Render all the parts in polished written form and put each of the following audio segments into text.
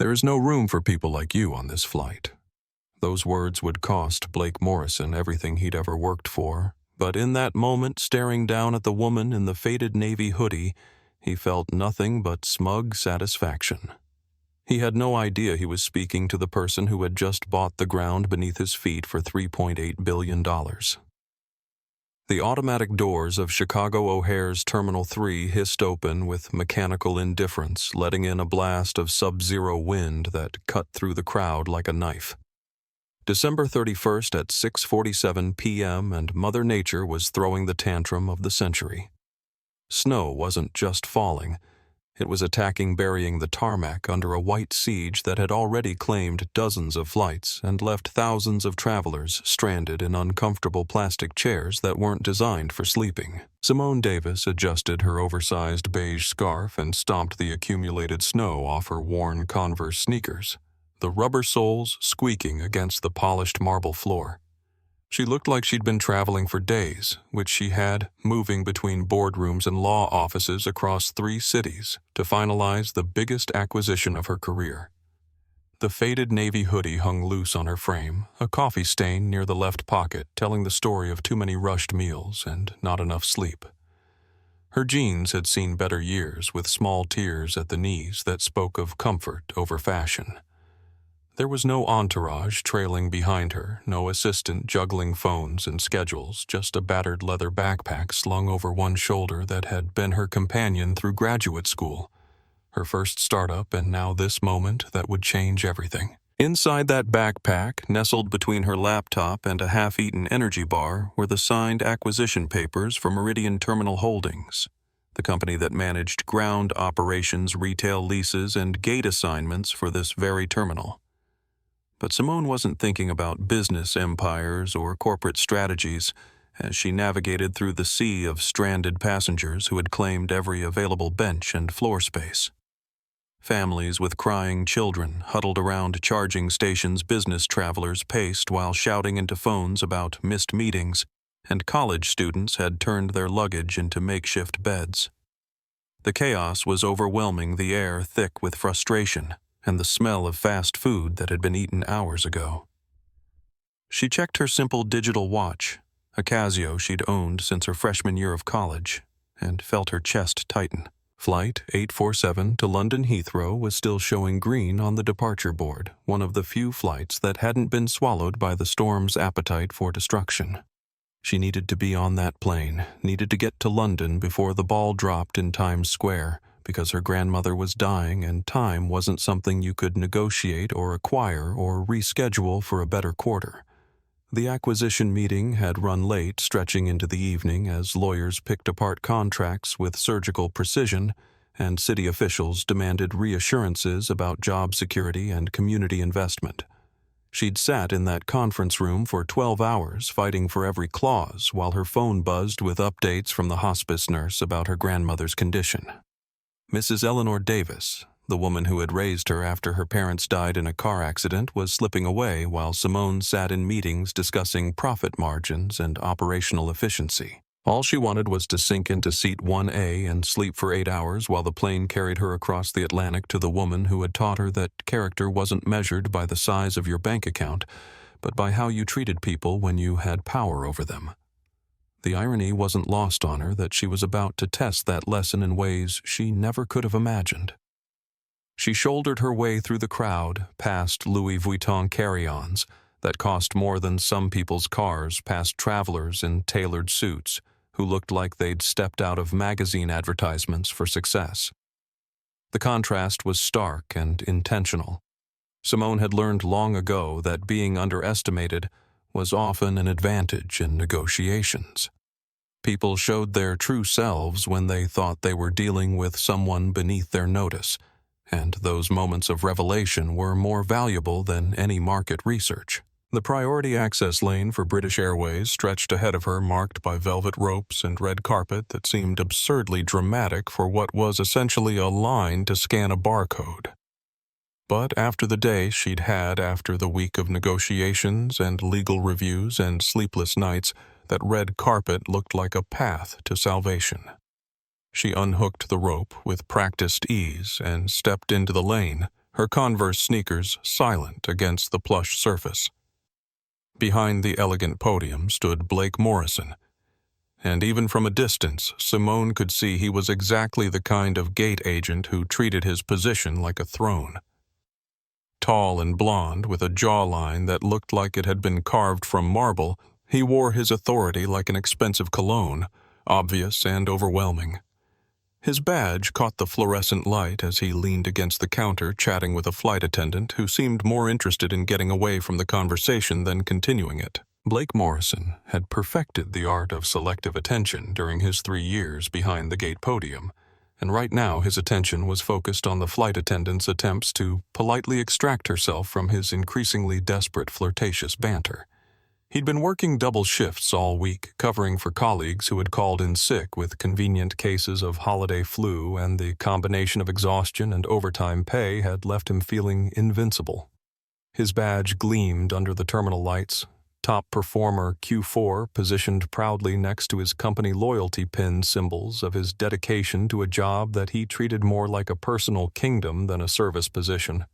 "There is no room for people like you on this flight." Those words would cost Blake Morrison everything he'd ever worked for, but in that moment, staring down at the woman in the faded navy hoodie, he felt nothing but smug satisfaction. He had no idea he was speaking to the person who had just bought the ground beneath his feet for $3.8 billion. The automatic doors of Chicago O'Hare's Terminal 3 hissed open with mechanical indifference, letting in a blast of sub-zero wind that cut through the crowd like a knife. December 31st at 6:47 p.m. and Mother Nature was throwing the tantrum of the century. Snow wasn't just falling. It was attacking, burying the tarmac under a white siege that had already claimed dozens of flights and left thousands of travelers stranded in uncomfortable plastic chairs that weren't designed for sleeping. Simone Davis adjusted her oversized beige scarf and stomped the accumulated snow off her worn Converse sneakers, the rubber soles squeaking against the polished marble floor. She looked like she'd been traveling for days, which she had, moving between boardrooms and law offices across 3 cities to finalize the biggest acquisition of her career. The faded navy hoodie hung loose on her frame, a coffee stain near the left pocket telling the story of too many rushed meals and not enough sleep. Her jeans had seen better years, with small tears at the knees that spoke of comfort over fashion. There was no entourage trailing behind her, no assistant juggling phones and schedules, just a battered leather backpack slung over one shoulder that had been her companion through graduate school. Her first startup, and now this moment that would change everything. Inside that backpack, nestled between her laptop and a half-eaten energy bar, were the signed acquisition papers for Meridian Terminal Holdings, the company that managed ground operations, retail leases, and gate assignments for this very terminal. But Simone wasn't thinking about business empires or corporate strategies as she navigated through the sea of stranded passengers who had claimed every available bench and floor space. Families with crying children huddled around charging stations, business travelers paced while shouting into phones about missed meetings, and college students had turned their luggage into makeshift beds. The chaos was overwhelming, the air thick with frustration and the smell of fast food that had been eaten hours ago. She checked her simple digital watch, a Casio she'd owned since her freshman year of college, and felt her chest tighten. Flight 847 to London Heathrow was still showing green on the departure board, one of the few flights that hadn't been swallowed by the storm's appetite for destruction. She needed to be on that plane, needed to get to London before the ball dropped in Times Square, because her grandmother was dying and time wasn't something you could negotiate or acquire or reschedule for a better quarter. The acquisition meeting had run late, stretching into the evening as lawyers picked apart contracts with surgical precision and city officials demanded reassurances about job security and community investment. She'd sat in that conference room for 12 hours fighting for every clause while her phone buzzed with updates from the hospice nurse about her grandmother's condition. Mrs. Eleanor Davis, the woman who had raised her after her parents died in a car accident, was slipping away while Simone sat in meetings discussing profit margins and operational efficiency. All she wanted was to sink into seat 1A and sleep for 8 hours while the plane carried her across the Atlantic to the woman who had taught her that character wasn't measured by the size of your bank account, but by how you treated people when you had power over them. The irony wasn't lost on her that she was about to test that lesson in ways she never could have imagined. She shouldered her way through the crowd, past Louis Vuitton carry-ons that cost more than some people's cars, past travelers in tailored suits who looked like they'd stepped out of magazine advertisements for success. The contrast was stark and intentional. Simone had learned long ago that being underestimated was often an advantage in negotiations. People showed their true selves when they thought they were dealing with someone beneath their notice, and those moments of revelation were more valuable than any market research. The priority access lane for British Airways stretched ahead of her, marked by velvet ropes and red carpet that seemed absurdly dramatic for what was essentially a line to scan a barcode. But after the day she'd had after the week of negotiations and legal reviews and sleepless nights, that red carpet looked like a path to salvation. She unhooked the rope with practiced ease and stepped into the lane, her Converse sneakers silent against the plush surface. Behind the elegant podium stood Blake Morrison, and even from a distance, Simone could see he was exactly the kind of gate agent who treated his position like a throne. Tall and blond, with a jawline that looked like it had been carved from marble, he wore his authority like an expensive cologne, obvious and overwhelming. His badge caught the fluorescent light as he leaned against the counter chatting with a flight attendant who seemed more interested in getting away from the conversation than continuing it. Blake Morrison had perfected the art of selective attention during his 3 years behind the gate podium, and right now his attention was focused on the flight attendant's attempts to politely extract herself from his increasingly desperate flirtatious banter. He'd been working double shifts all week, covering for colleagues who had called in sick with convenient cases of holiday flu, and the combination of exhaustion and overtime pay had left him feeling invincible. His badge gleamed under the terminal lights, top performer Q4 positioned proudly next to his company loyalty pin, symbols of his dedication to a job that he treated more like a personal kingdom than a service position.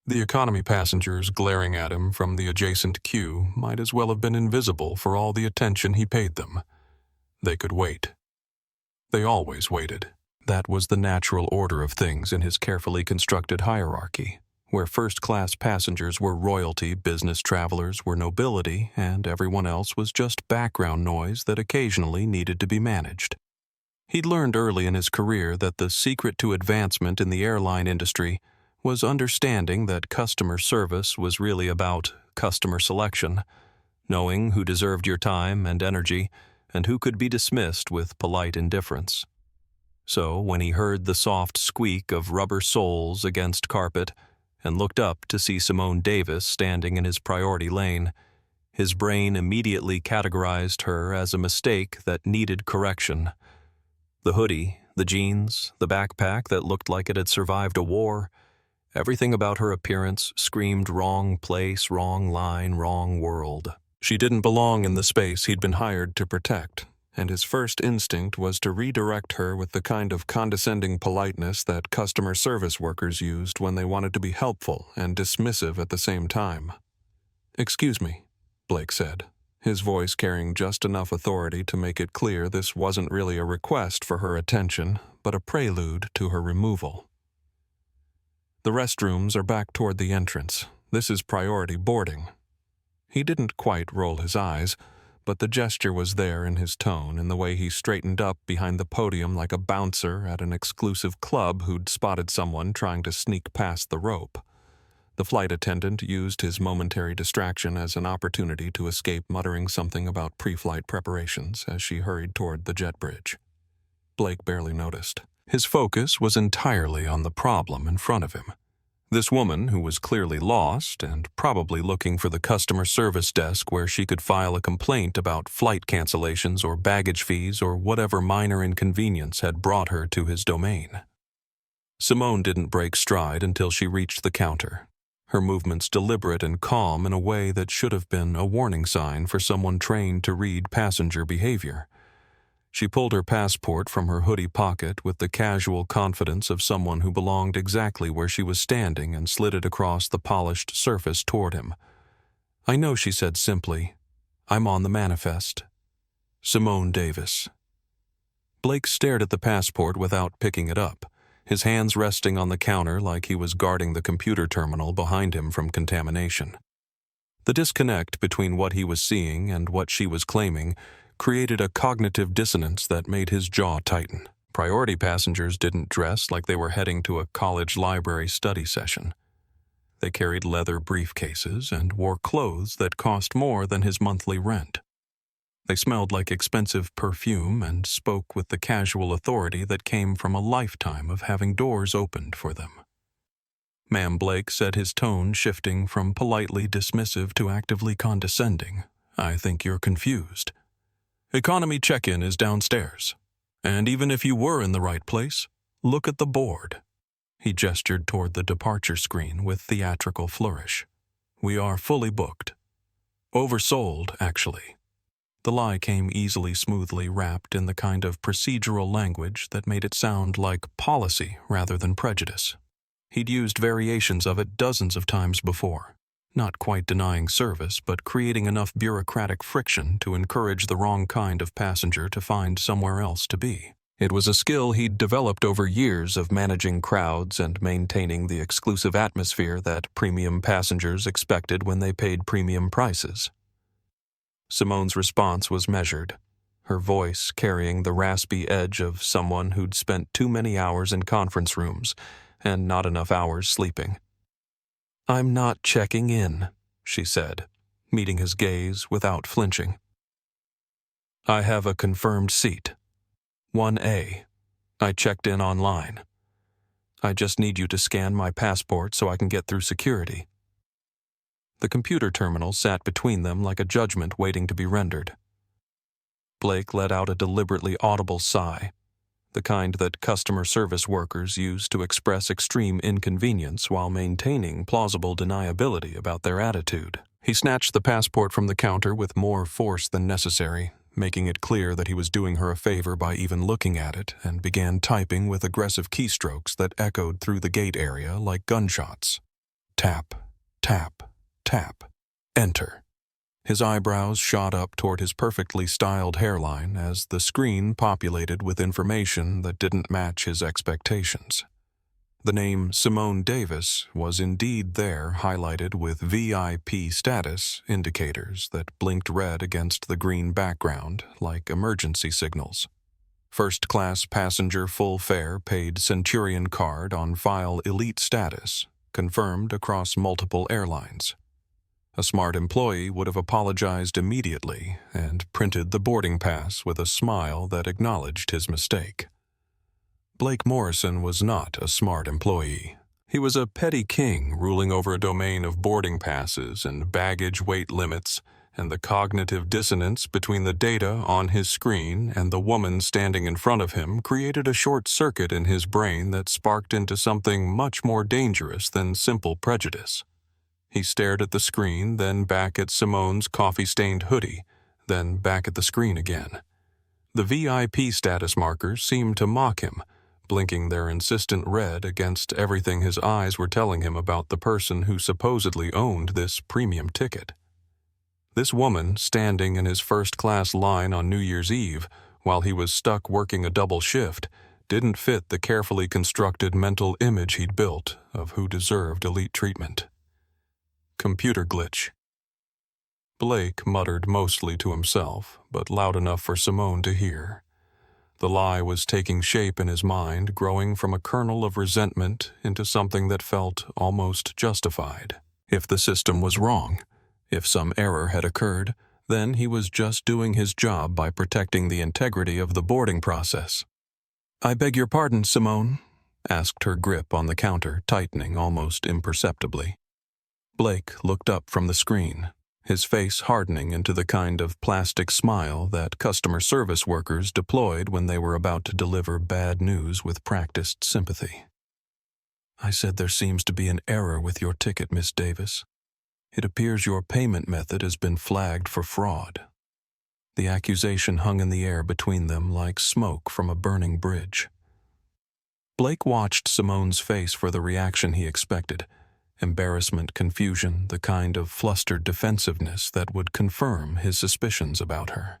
The economy passengers glaring at him from the adjacent queue might as well have been invisible for all the attention he paid them. They could wait. They always waited. That was the natural order of things in his carefully constructed hierarchy, where first-class passengers were royalty, business travelers were nobility, and everyone else was just background noise that occasionally needed to be managed. He'd learned early in his career that the secret to advancement in the airline industry was understanding that customer service was really about customer selection, knowing who deserved your time and energy, and who could be dismissed with polite indifference. So when he heard the soft squeak of rubber soles against carpet and looked up to see Simone Davis standing in his priority lane, his brain immediately categorized her as a mistake that needed correction. The hoodie, the jeans, the backpack that looked like it had survived a war, everything about her appearance screamed wrong place, wrong line, wrong world. She didn't belong in the space he'd been hired to protect, and his first instinct was to redirect her with the kind of condescending politeness that customer service workers used when they wanted to be helpful and dismissive at the same time. "Excuse me," Blake said, his voice carrying just enough authority to make it clear this wasn't really a request for her attention, but a prelude to her removal. "The restrooms are back toward the entrance. This is priority boarding." He didn't quite roll his eyes, but the gesture was there in his tone, in the way he straightened up behind the podium like a bouncer at an exclusive club who'd spotted someone trying to sneak past the rope. The flight attendant used his momentary distraction as an opportunity to escape muttering something about pre-flight preparations as she hurried toward the jet bridge. Blake barely noticed. His focus was entirely on the problem in front of him. This woman, who was clearly lost and probably looking for the customer service desk where she could file a complaint about flight cancellations or baggage fees or whatever minor inconvenience had brought her to his domain. Simone didn't break stride until she reached the counter, her movements deliberate and calm in a way that should have been a warning sign for someone trained to read passenger behavior. She pulled her passport from her hoodie pocket with the casual confidence of someone who belonged exactly where she was standing and slid it across the polished surface toward him. "I know," she said simply. "I'm on the manifest. Simone Davis." Blake stared at the passport without picking it up, his hands resting on the counter like he was guarding the computer terminal behind him from contamination. The disconnect between what he was seeing and what she was claiming created a cognitive dissonance that made his jaw tighten. Priority passengers didn't dress like they were heading to a college library study session. They carried leather briefcases and wore clothes that cost more than his monthly rent. They smelled like expensive perfume and spoke with the casual authority that came from a lifetime of having doors opened for them. "Ma'am," Blake said, his tone shifting from politely dismissive to actively condescending, "I think you're confused. Economy check-in is downstairs. And even if you were in the right place, look at the board." He gestured toward the departure screen with theatrical flourish. "We are fully booked. Oversold, actually." The lie came easily, smoothly wrapped in the kind of procedural language that made it sound like policy rather than prejudice. He'd used variations of it dozens of times before, not quite denying service, but creating enough bureaucratic friction to encourage the wrong kind of passenger to find somewhere else to be. It was a skill he'd developed over years of managing crowds and maintaining the exclusive atmosphere that premium passengers expected when they paid premium prices. Simone's response was measured, her voice carrying the raspy edge of someone who'd spent too many hours in conference rooms and not enough hours sleeping. "I'm not checking in," she said, meeting his gaze without flinching. "I have a confirmed seat. 1A. I checked in online. I just need you to scan my passport so I can get through security." The computer terminal sat between them like a judgment waiting to be rendered. Blake let out a deliberately audible sigh, the kind that customer service workers use to express extreme inconvenience while maintaining plausible deniability about their attitude. He snatched the passport from the counter with more force than necessary, making it clear that he was doing her a favor by even looking at it, and began typing with aggressive keystrokes that echoed through the gate area like gunshots. Tap, tap, tap. Enter. His eyebrows shot up toward his perfectly styled hairline as the screen populated with information that didn't match his expectations. The name Simone Davis was indeed there, highlighted with VIP status indicators that blinked red against the green background like emergency signals. First-class passenger full fare paid Centurion card on file elite status, confirmed across multiple airlines. A smart employee would have apologized immediately and printed the boarding pass with a smile that acknowledged his mistake. Blake Morrison was not a smart employee. He was a petty king ruling over a domain of boarding passes and baggage weight limits, and the cognitive dissonance between the data on his screen and the woman standing in front of him created a short circuit in his brain that sparked into something much more dangerous than simple prejudice. He stared at the screen, then back at Simone's coffee-stained hoodie, then back at the screen again. The VIP status markers seemed to mock him, blinking their insistent red against everything his eyes were telling him about the person who supposedly owned this premium ticket. This woman, standing in his first-class line on New Year's Eve, while he was stuck working a double shift, didn't fit the carefully constructed mental image he'd built of who deserved elite treatment. Computer glitch. Blake muttered mostly to himself, but loud enough for Simone to hear. The lie was taking shape in his mind, growing from a kernel of resentment into something that felt almost justified. If the system was wrong, if some error had occurred, then he was just doing his job by protecting the integrity of the boarding process. "I beg your pardon, Simone," asked her grip on the counter, tightening almost imperceptibly. Blake looked up from the screen, his face hardening into the kind of plastic smile that customer service workers deployed when they were about to deliver bad news with practiced sympathy. "I said there seems to be an error with your ticket, Miss Davis. It appears your payment method has been flagged for fraud." The accusation hung in the air between them like smoke from a burning bridge. Blake watched Simone's face for the reaction he expected. Embarrassment, confusion, the kind of flustered defensiveness that would confirm his suspicions about her.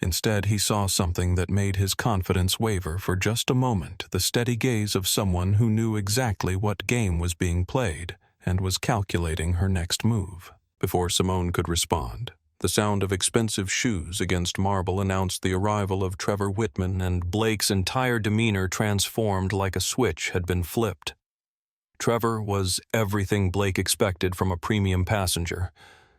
Instead, he saw something that made his confidence waver for just a moment, the steady gaze of someone who knew exactly what game was being played and was calculating her next move. Before Simone could respond, the sound of expensive shoes against marble announced the arrival of Trevor Whitman, and Blake's entire demeanor transformed like a switch had been flipped. Trevor was everything Blake expected from a premium passenger.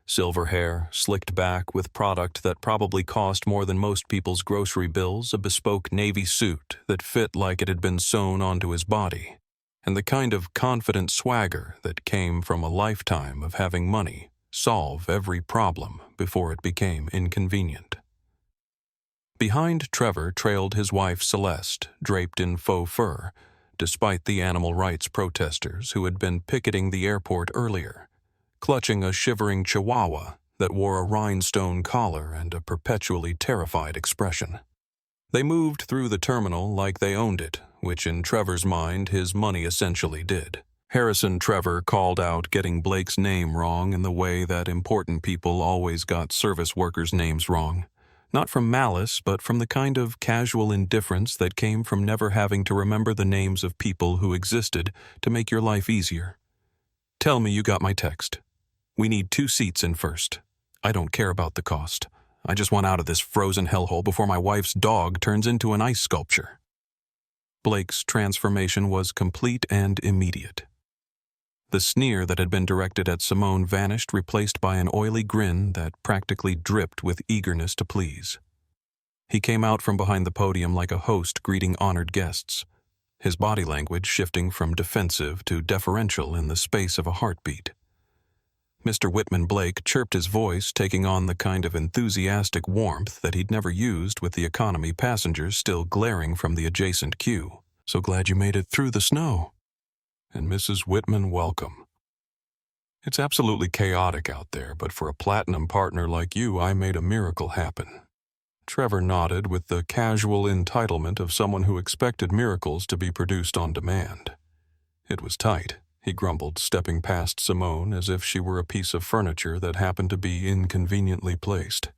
Silver hair, slicked back with product that probably cost more than most people's grocery bills, a bespoke navy suit that fit like it had been sewn onto his body, and the kind of confident swagger that came from a lifetime of having money solve every problem before it became inconvenient. Behind Trevor trailed his wife Celeste, draped in faux fur, despite the animal rights protesters who had been picketing the airport earlier, clutching a shivering chihuahua that wore a rhinestone collar and a perpetually terrified expression. They moved through the terminal like they owned it, which in Trevor's mind his money essentially did. Harrison Trevor called out getting Blake's name wrong in the way that important people always got service workers' names wrong. Not from malice, but from the kind of casual indifference that came from never having to remember the names of people who existed to make your life easier. Tell me you got my text. We need 2 seats in first. I don't care about the cost. I just want out of this frozen hellhole before my wife's dog turns into an ice sculpture. Blake's transformation was complete and immediate. The sneer that had been directed at Simone vanished, replaced by an oily grin that practically dripped with eagerness to please. He came out from behind the podium like a host greeting honored guests, his body language shifting from defensive to deferential in the space of a heartbeat. Mr. Whitman Blake chirped his voice, taking on the kind of enthusiastic warmth that he'd never used with the economy passengers still glaring from the adjacent queue. So glad you made it through the snow. And Mrs. Whitman, welcome. It's absolutely chaotic out there, but for a platinum partner like you, I made a miracle happen. Trevor nodded with the casual entitlement of someone who expected miracles to be produced on demand. It was tight, he grumbled, stepping past Simone as if she were a piece of furniture that happened to be inconveniently placed.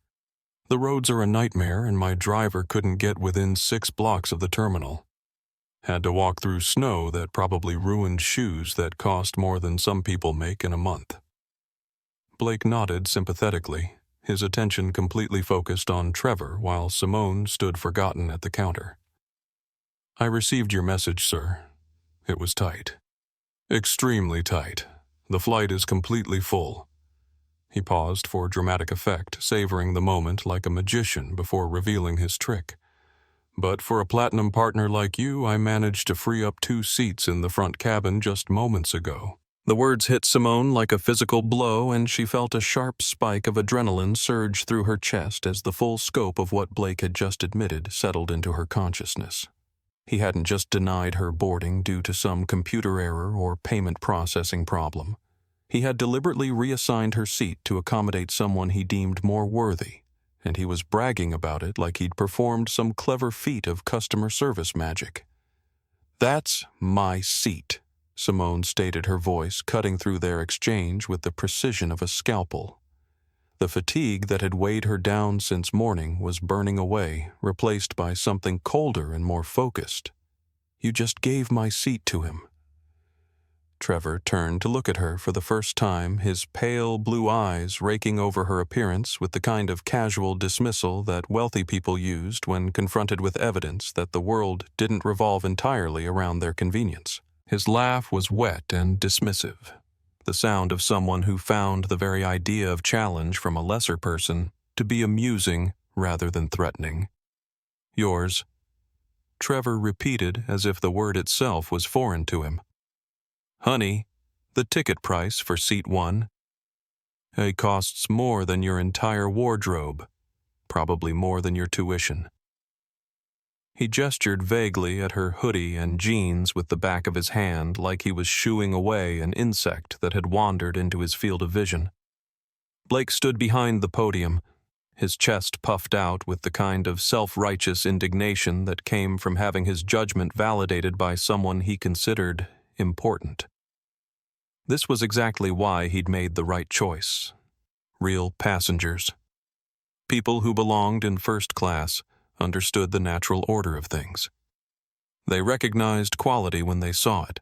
The roads are a nightmare, and my driver couldn't get within 6 blocks of the terminal. Had to walk through snow that probably ruined shoes that cost more than some people make in a month. Blake nodded sympathetically, his attention completely focused on Trevor while Simone stood forgotten at the counter. I received your message, sir. It was tight. Extremely tight. The flight is completely full. He paused for dramatic effect, savoring the moment like a magician before revealing his trick. But for a platinum partner like you, I managed to free up 2 seats in the front cabin just moments ago. The words hit Simone like a physical blow, and she felt a sharp spike of adrenaline surge through her chest as the full scope of what Blake had just admitted settled into her consciousness. He hadn't just denied her boarding due to some computer error or payment processing problem. He had deliberately reassigned her seat to accommodate someone he deemed more worthy, and he was bragging about it like he'd performed some clever feat of customer service magic. That's my seat, Simone stated, her voice cutting through their exchange with the precision of a scalpel. The fatigue that had weighed her down since morning was burning away, replaced by something colder and more focused. You just gave my seat to him. Trevor turned to look at her for the first time, his pale blue eyes raking over her appearance with the kind of casual dismissal that wealthy people used when confronted with evidence that the world didn't revolve entirely around their convenience. His laugh was wet and dismissive, the sound of someone who found the very idea of challenge from a lesser person to be amusing rather than threatening. Yours, Trevor repeated as if the word itself was foreign to him. Honey, the ticket price for seat 1. It costs more than your entire wardrobe, probably more than your tuition. He gestured vaguely at her hoodie and jeans with the back of his hand like he was shooing away an insect that had wandered into his field of vision. Blake stood behind the podium, his chest puffed out with the kind of self-righteous indignation that came from having his judgment validated by someone he considered important. This was exactly why he'd made the right choice. Real passengers. People who belonged in first class understood the natural order of things. They recognized quality when they saw it,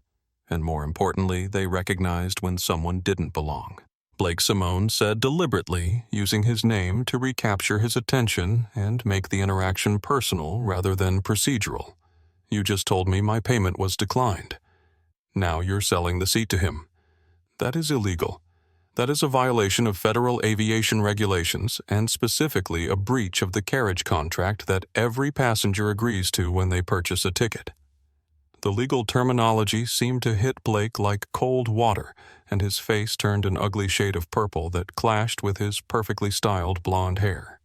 and more importantly, they recognized when someone didn't belong. Blake Simone said deliberately, using his name to recapture his attention and make the interaction personal rather than procedural. You just told me my payment was declined. Now you're selling the seat to him. That is illegal. That is a violation of federal aviation regulations and specifically a breach of the carriage contract that every passenger agrees to when they purchase a ticket. The legal terminology seemed to hit Blake like cold water, and his face turned an ugly shade of purple that clashed with his perfectly styled blonde hair.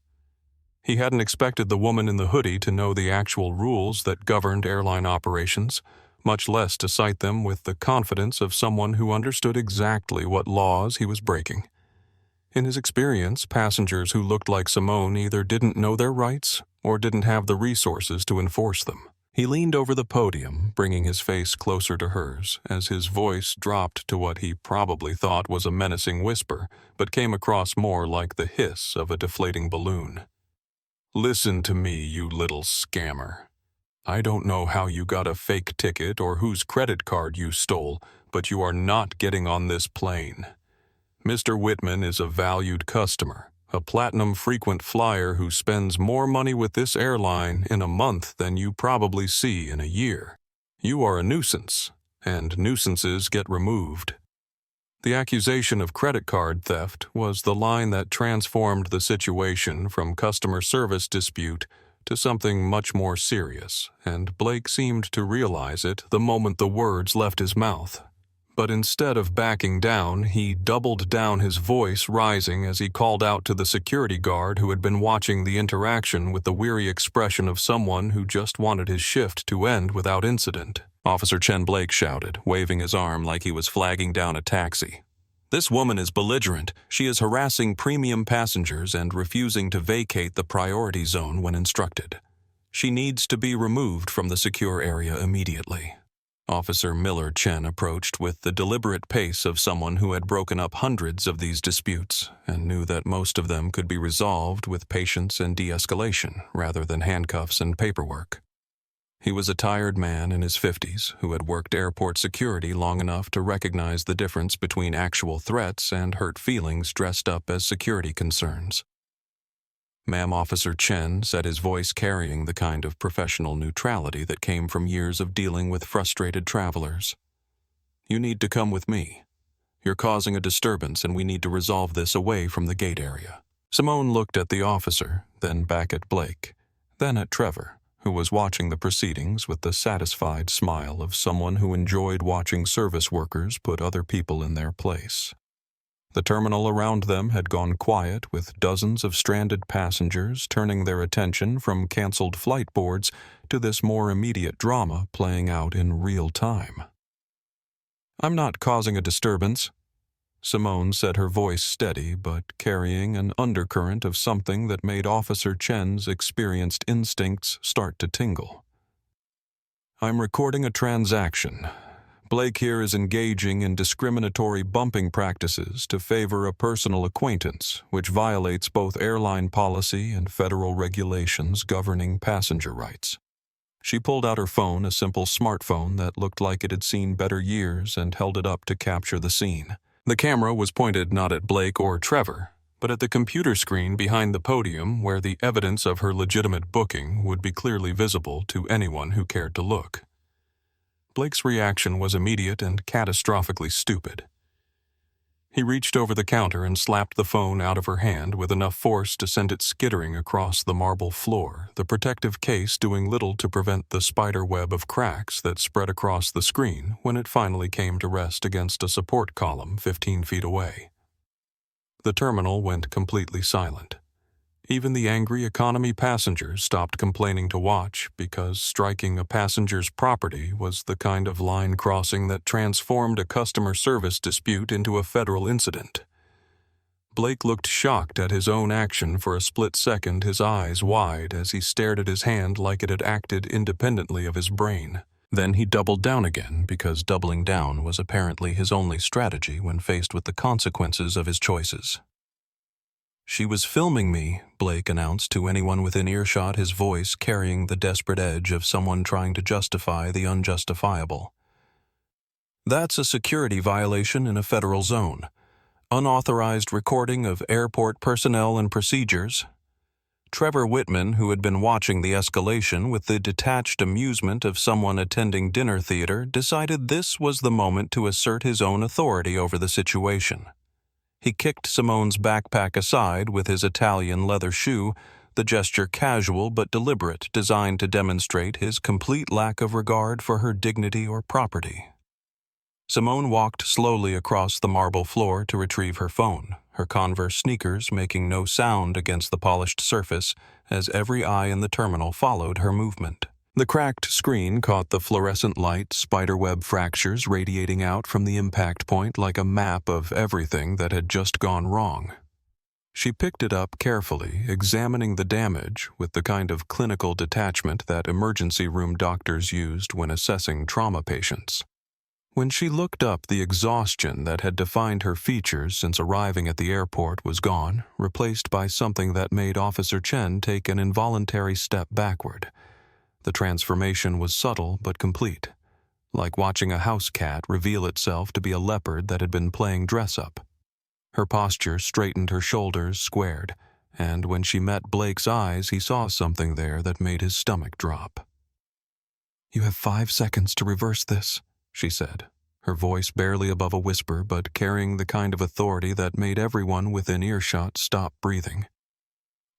He hadn't expected the woman in the hoodie to know the actual rules that governed airline operations, much less to cite them with the confidence of someone who understood exactly what laws he was breaking. In his experience, passengers who looked like Simone either didn't know their rights or didn't have the resources to enforce them. He leaned over the podium, bringing his face closer to hers, as his voice dropped to what he probably thought was a menacing whisper, but came across more like the hiss of a deflating balloon. "Listen to me, you little scammer. I don't know how you got a fake ticket or whose credit card you stole, but you are not getting on this plane. Mr. Whitman is a valued customer, a platinum frequent flyer who spends more money with this airline in a month than you probably see in a year. You are a nuisance, and nuisances get removed." The accusation of credit card theft was the line that transformed the situation from customer service dispute to something much more serious, and Blake seemed to realize it the moment the words left his mouth. But instead of backing down, he doubled down, his voice rising as he called out to the security guard who had been watching the interaction with the weary expression of someone who just wanted his shift to end without incident. "Officer Chen," Blake shouted, waving his arm like he was flagging down a taxi. "This woman is belligerent. She is harassing premium passengers and refusing to vacate the priority zone when instructed. She needs to be removed from the secure area immediately." Officer Miller Chen approached with the deliberate pace of someone who had broken up hundreds of these disputes and knew that most of them could be resolved with patience and de-escalation rather than handcuffs and paperwork. He was a tired man in his 50s who had worked airport security long enough to recognize the difference between actual threats and hurt feelings dressed up as security concerns. "Ma'am," Officer Chen said, his voice carrying the kind of professional neutrality that came from years of dealing with frustrated travelers. "You need to come with me. You're causing a disturbance and we need to resolve this away from the gate area." Simone looked at the officer, then back at Blake, then at Trevor, who was watching the proceedings with the satisfied smile of someone who enjoyed watching service workers put other people in their place. The terminal around them had gone quiet, with dozens of stranded passengers turning their attention from canceled flight boards to this more immediate drama playing out in real time. "I'm not causing a disturbance," Simone said, her voice steady but carrying an undercurrent of something that made Officer Chen's experienced instincts start to tingle. "I'm recording a transaction. Blake here is engaging in discriminatory bumping practices to favor a personal acquaintance, which violates both airline policy and federal regulations governing passenger rights." She pulled out her phone, a simple smartphone that looked like it had seen better years, and held it up to capture the scene. The camera was pointed not at Blake or Trevor, but at the computer screen behind the podium where the evidence of her legitimate booking would be clearly visible to anyone who cared to look. Blake's reaction was immediate and catastrophically stupid. He reached over the counter and slapped the phone out of her hand with enough force to send it skittering across the marble floor, the protective case doing little to prevent the spider web of cracks that spread across the screen when it finally came to rest against a support column 15 feet away. The terminal went completely silent. Even the angry economy passengers stopped complaining to watch, because striking a passenger's property was the kind of line crossing that transformed a customer service dispute into a federal incident. Blake looked shocked at his own action for a split second, his eyes wide as he stared at his hand like it had acted independently of his brain. Then he doubled down again, because doubling down was apparently his only strategy when faced with the consequences of his choices. "She was filming me," Blake announced to anyone within earshot, his voice carrying the desperate edge of someone trying to justify the unjustifiable. "That's a security violation in a federal zone. Unauthorized recording of airport personnel and procedures." Trevor Whitman, who had been watching the escalation with the detached amusement of someone attending dinner theater, decided this was the moment to assert his own authority over the situation. He kicked Simone's backpack aside with his Italian leather shoe, the gesture casual but deliberate, designed to demonstrate his complete lack of regard for her dignity or property. Simone walked slowly across the marble floor to retrieve her phone, her Converse sneakers making no sound against the polished surface as every eye in the terminal followed her movement. The cracked screen caught the fluorescent light spiderweb fractures radiating out from the impact point like a map of everything that had just gone wrong. She picked it up carefully, examining the damage with the kind of clinical detachment that emergency room doctors used when assessing trauma patients. When she looked up, the exhaustion that had defined her features since arriving at the airport was gone, replaced by something that made Officer Chen take an involuntary step backward. The transformation was subtle but complete, like watching a house cat reveal itself to be a leopard that had been playing dress-up. Her posture straightened, her shoulders squared, and when she met Blake's eyes, he saw something there that made his stomach drop. "You have 5 seconds to reverse this," she said, her voice barely above a whisper but carrying the kind of authority that made everyone within earshot stop breathing.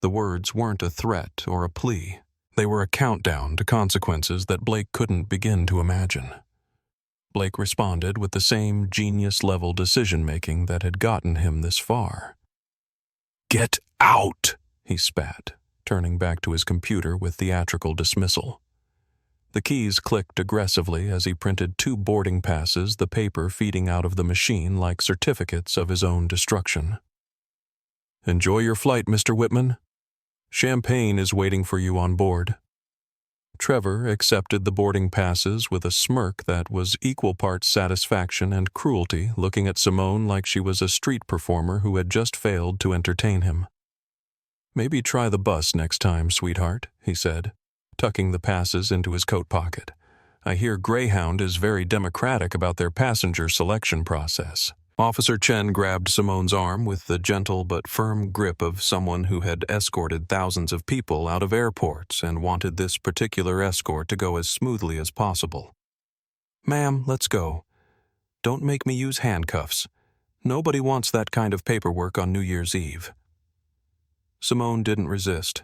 The words weren't a threat or a plea. They were a countdown to consequences that Blake couldn't begin to imagine. Blake responded with the same genius-level decision-making that had gotten him this far. "Get out!" he spat, turning back to his computer with theatrical dismissal. The keys clicked aggressively as he printed 2 boarding passes, the paper feeding out of the machine like certificates of his own destruction. "Enjoy your flight, Mr. Whitman. Champagne is waiting for you on board." Trevor accepted the boarding passes with a smirk that was equal parts satisfaction and cruelty, looking at Simone like she was a street performer who had just failed to entertain him. "Maybe try the bus next time, sweetheart," he said, tucking the passes into his coat pocket. "I hear Greyhound is very democratic about their passenger selection process." Officer Chen grabbed Simone's arm with the gentle but firm grip of someone who had escorted thousands of people out of airports and wanted this particular escort to go as smoothly as possible. "Ma'am, let's go. Don't make me use handcuffs. Nobody wants that kind of paperwork on New Year's Eve." Simone didn't resist.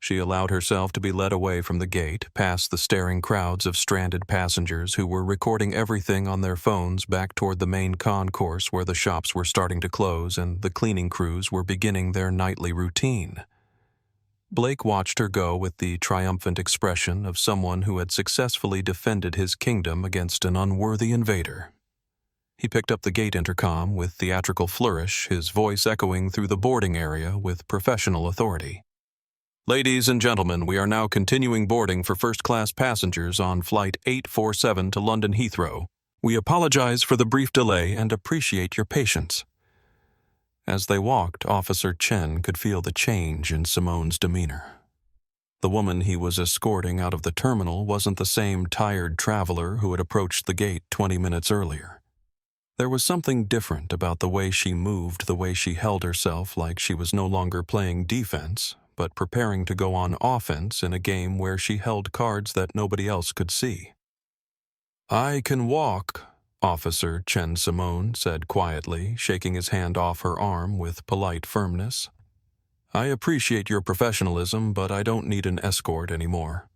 She allowed herself to be led away from the gate, past the staring crowds of stranded passengers who were recording everything on their phones back toward the main concourse where the shops were starting to close and the cleaning crews were beginning their nightly routine. Blake watched her go with the triumphant expression of someone who had successfully defended his kingdom against an unworthy invader. He picked up the gate intercom with theatrical flourish, his voice echoing through the boarding area with professional authority. "Ladies and gentlemen, we are now continuing boarding for first-class passengers on Flight 847 to London Heathrow. We apologize for the brief delay and appreciate your patience." As they walked, Officer Chen could feel the change in Simone's demeanor. The woman he was escorting out of the terminal wasn't the same tired traveler who had approached the gate 20 minutes earlier. There was something different about the way she moved, the way she held herself, like she was no longer playing defense, but preparing to go on offense in a game where she held cards that nobody else could see. "I can walk," Officer Chen Simone said quietly, shaking his hand off her arm with polite firmness. "I appreciate your professionalism, but I don't need an escort anymore."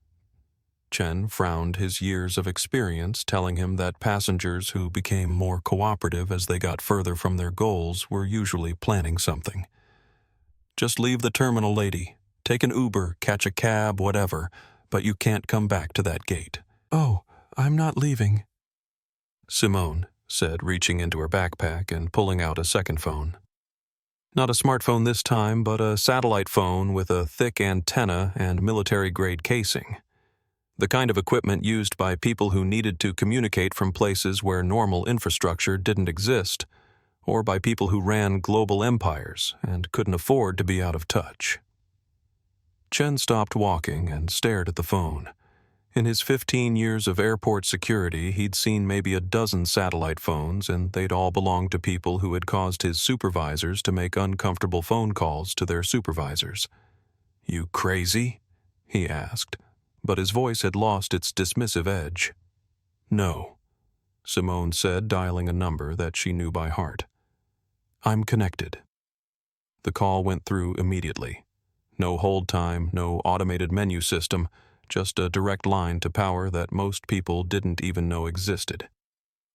Chen frowned, his years of experience telling him that passengers who became more cooperative as they got further from their goals were usually planning something. "Just leave the terminal, lady. Take an Uber, catch a cab, whatever, but you can't come back to that gate." "Oh, I'm not leaving," Simone said, reaching into her backpack and pulling out a second phone. Not a smartphone this time, but a satellite phone with a thick antenna and military-grade casing. The kind of equipment used by people who needed to communicate from places where normal infrastructure didn't exist, or by people who ran global empires and couldn't afford to be out of touch. Chen stopped walking and stared at the phone. In his 15 years of airport security, he'd seen maybe a dozen satellite phones, and they'd all belonged to people who had caused his supervisors to make uncomfortable phone calls to their supervisors. "You crazy?" he asked, but his voice had lost its dismissive edge. "No," Simone said, dialing a number that she knew by heart. "I'm connected." The call went through immediately. No hold time, no automated menu system, just a direct line to power that most people didn't even know existed.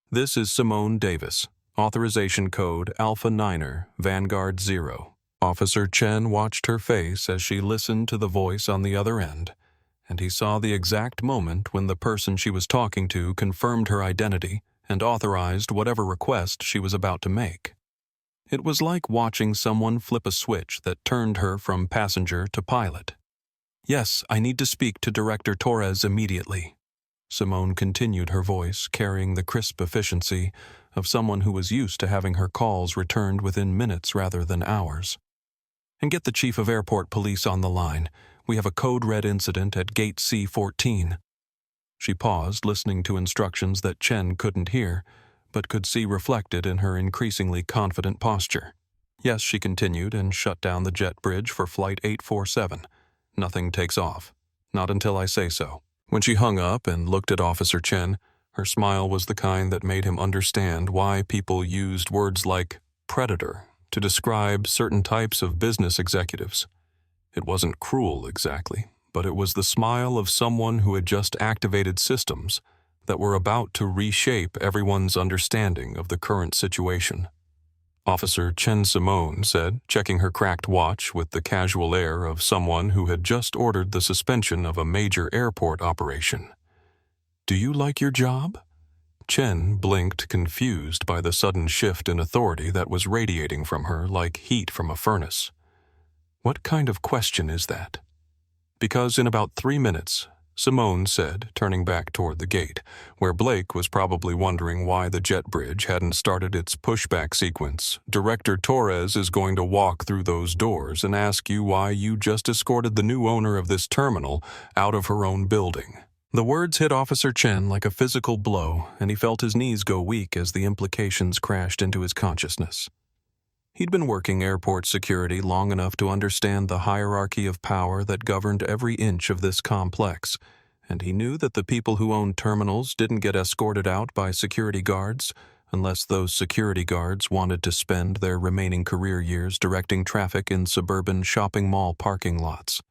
"This is Simone Davis. Authorization code Alpha Niner, Vanguard 0. Officer Chen watched her face as she listened to the voice on the other end, and he saw the exact moment when the person she was talking to confirmed her identity and authorized whatever request she was about to make. It was like watching someone flip a switch that turned her from passenger to pilot. "Yes, I need to speak to Director Torres immediately." Simone continued, her voice carrying the crisp efficiency of someone who was used to having her calls returned within minutes rather than hours. "And get the Chief of Airport Police on the line. We have a code red incident at Gate C14. She paused, listening to instructions that Chen couldn't hear, but could see reflected in her increasingly confident posture. "Yes," she continued, and shut down the jet bridge for Flight 847. "Nothing takes off. Not until I say so." When she hung up and looked at Officer Chen, her smile was the kind that made him understand why people used words like predator to describe certain types of business executives. It wasn't cruel exactly, but it was the smile of someone who had just activated systems that were about to reshape everyone's understanding of the current situation. Officer Chen Simone said, checking her cracked watch with the casual air of someone who had just ordered the suspension of a major airport operation. "Do you like your job?" Chen blinked, confused by the sudden shift in authority that was radiating from her like heat from a furnace. "What kind of question is that?" "Because in about 3 minutes," Simone said, turning back toward the gate, where Blake was probably wondering why the jet bridge hadn't started its pushback sequence. "Director Torres is going to walk through those doors and ask you why you just escorted the new owner of this terminal out of her own building." The words hit Officer Chen like a physical blow, and he felt his knees go weak as the implications crashed into his consciousness. He'd been working airport security long enough to understand the hierarchy of power that governed every inch of this complex, and he knew that the people who owned terminals didn't get escorted out by security guards unless those security guards wanted to spend their remaining career years directing traffic in suburban shopping mall parking lots.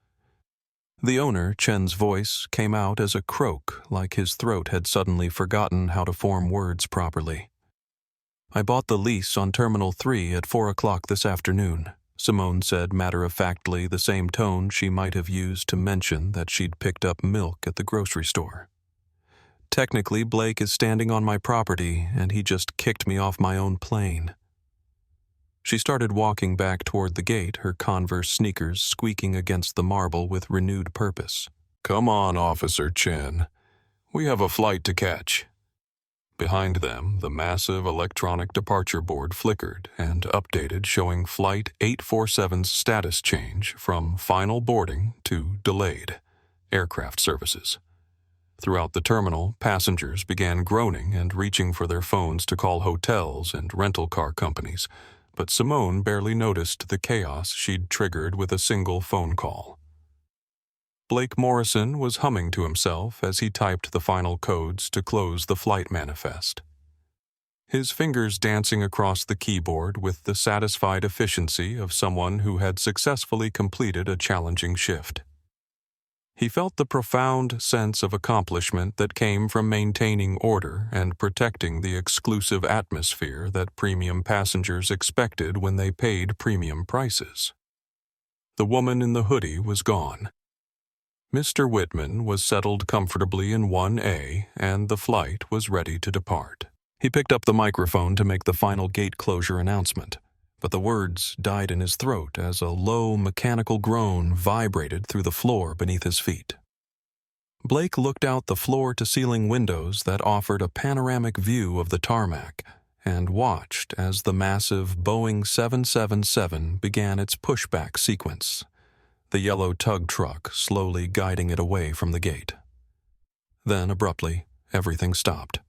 The owner, Chen's voice, came out as a croak, like his throat had suddenly forgotten how to form words properly. "I bought the lease on Terminal 3 at 4 o'clock this afternoon," Simone said matter-of-factly, the same tone she might have used to mention that she'd picked up milk at the grocery store. "Technically, Blake is standing on my property, and he just kicked me off my own plane." She started walking back toward the gate, her Converse sneakers squeaking against the marble with renewed purpose. "Come on, Officer Chen. We have a flight to catch." Behind them, the massive electronic departure board flickered and updated, showing Flight 847's status change from final boarding to delayed aircraft services. Throughout the terminal, passengers began groaning and reaching for their phones to call hotels and rental car companies, but Simone barely noticed the chaos she'd triggered with a single phone call. Blake Morrison was humming to himself as he typed the final codes to close the flight manifest, his fingers dancing across the keyboard with the satisfied efficiency of someone who had successfully completed a challenging shift. He felt the profound sense of accomplishment that came from maintaining order and protecting the exclusive atmosphere that premium passengers expected when they paid premium prices. The woman in the hoodie was gone. Mr. Whitman was settled comfortably in 1A, and the flight was ready to depart. He picked up the microphone to make the final gate closure announcement, but the words died in his throat as a low, mechanical groan vibrated through the floor beneath his feet. Blake looked out the floor-to-ceiling windows that offered a panoramic view of the tarmac and watched as the massive Boeing 777 began its pushback sequence, the yellow tug truck slowly guiding it away from the gate. Then, abruptly, everything stopped.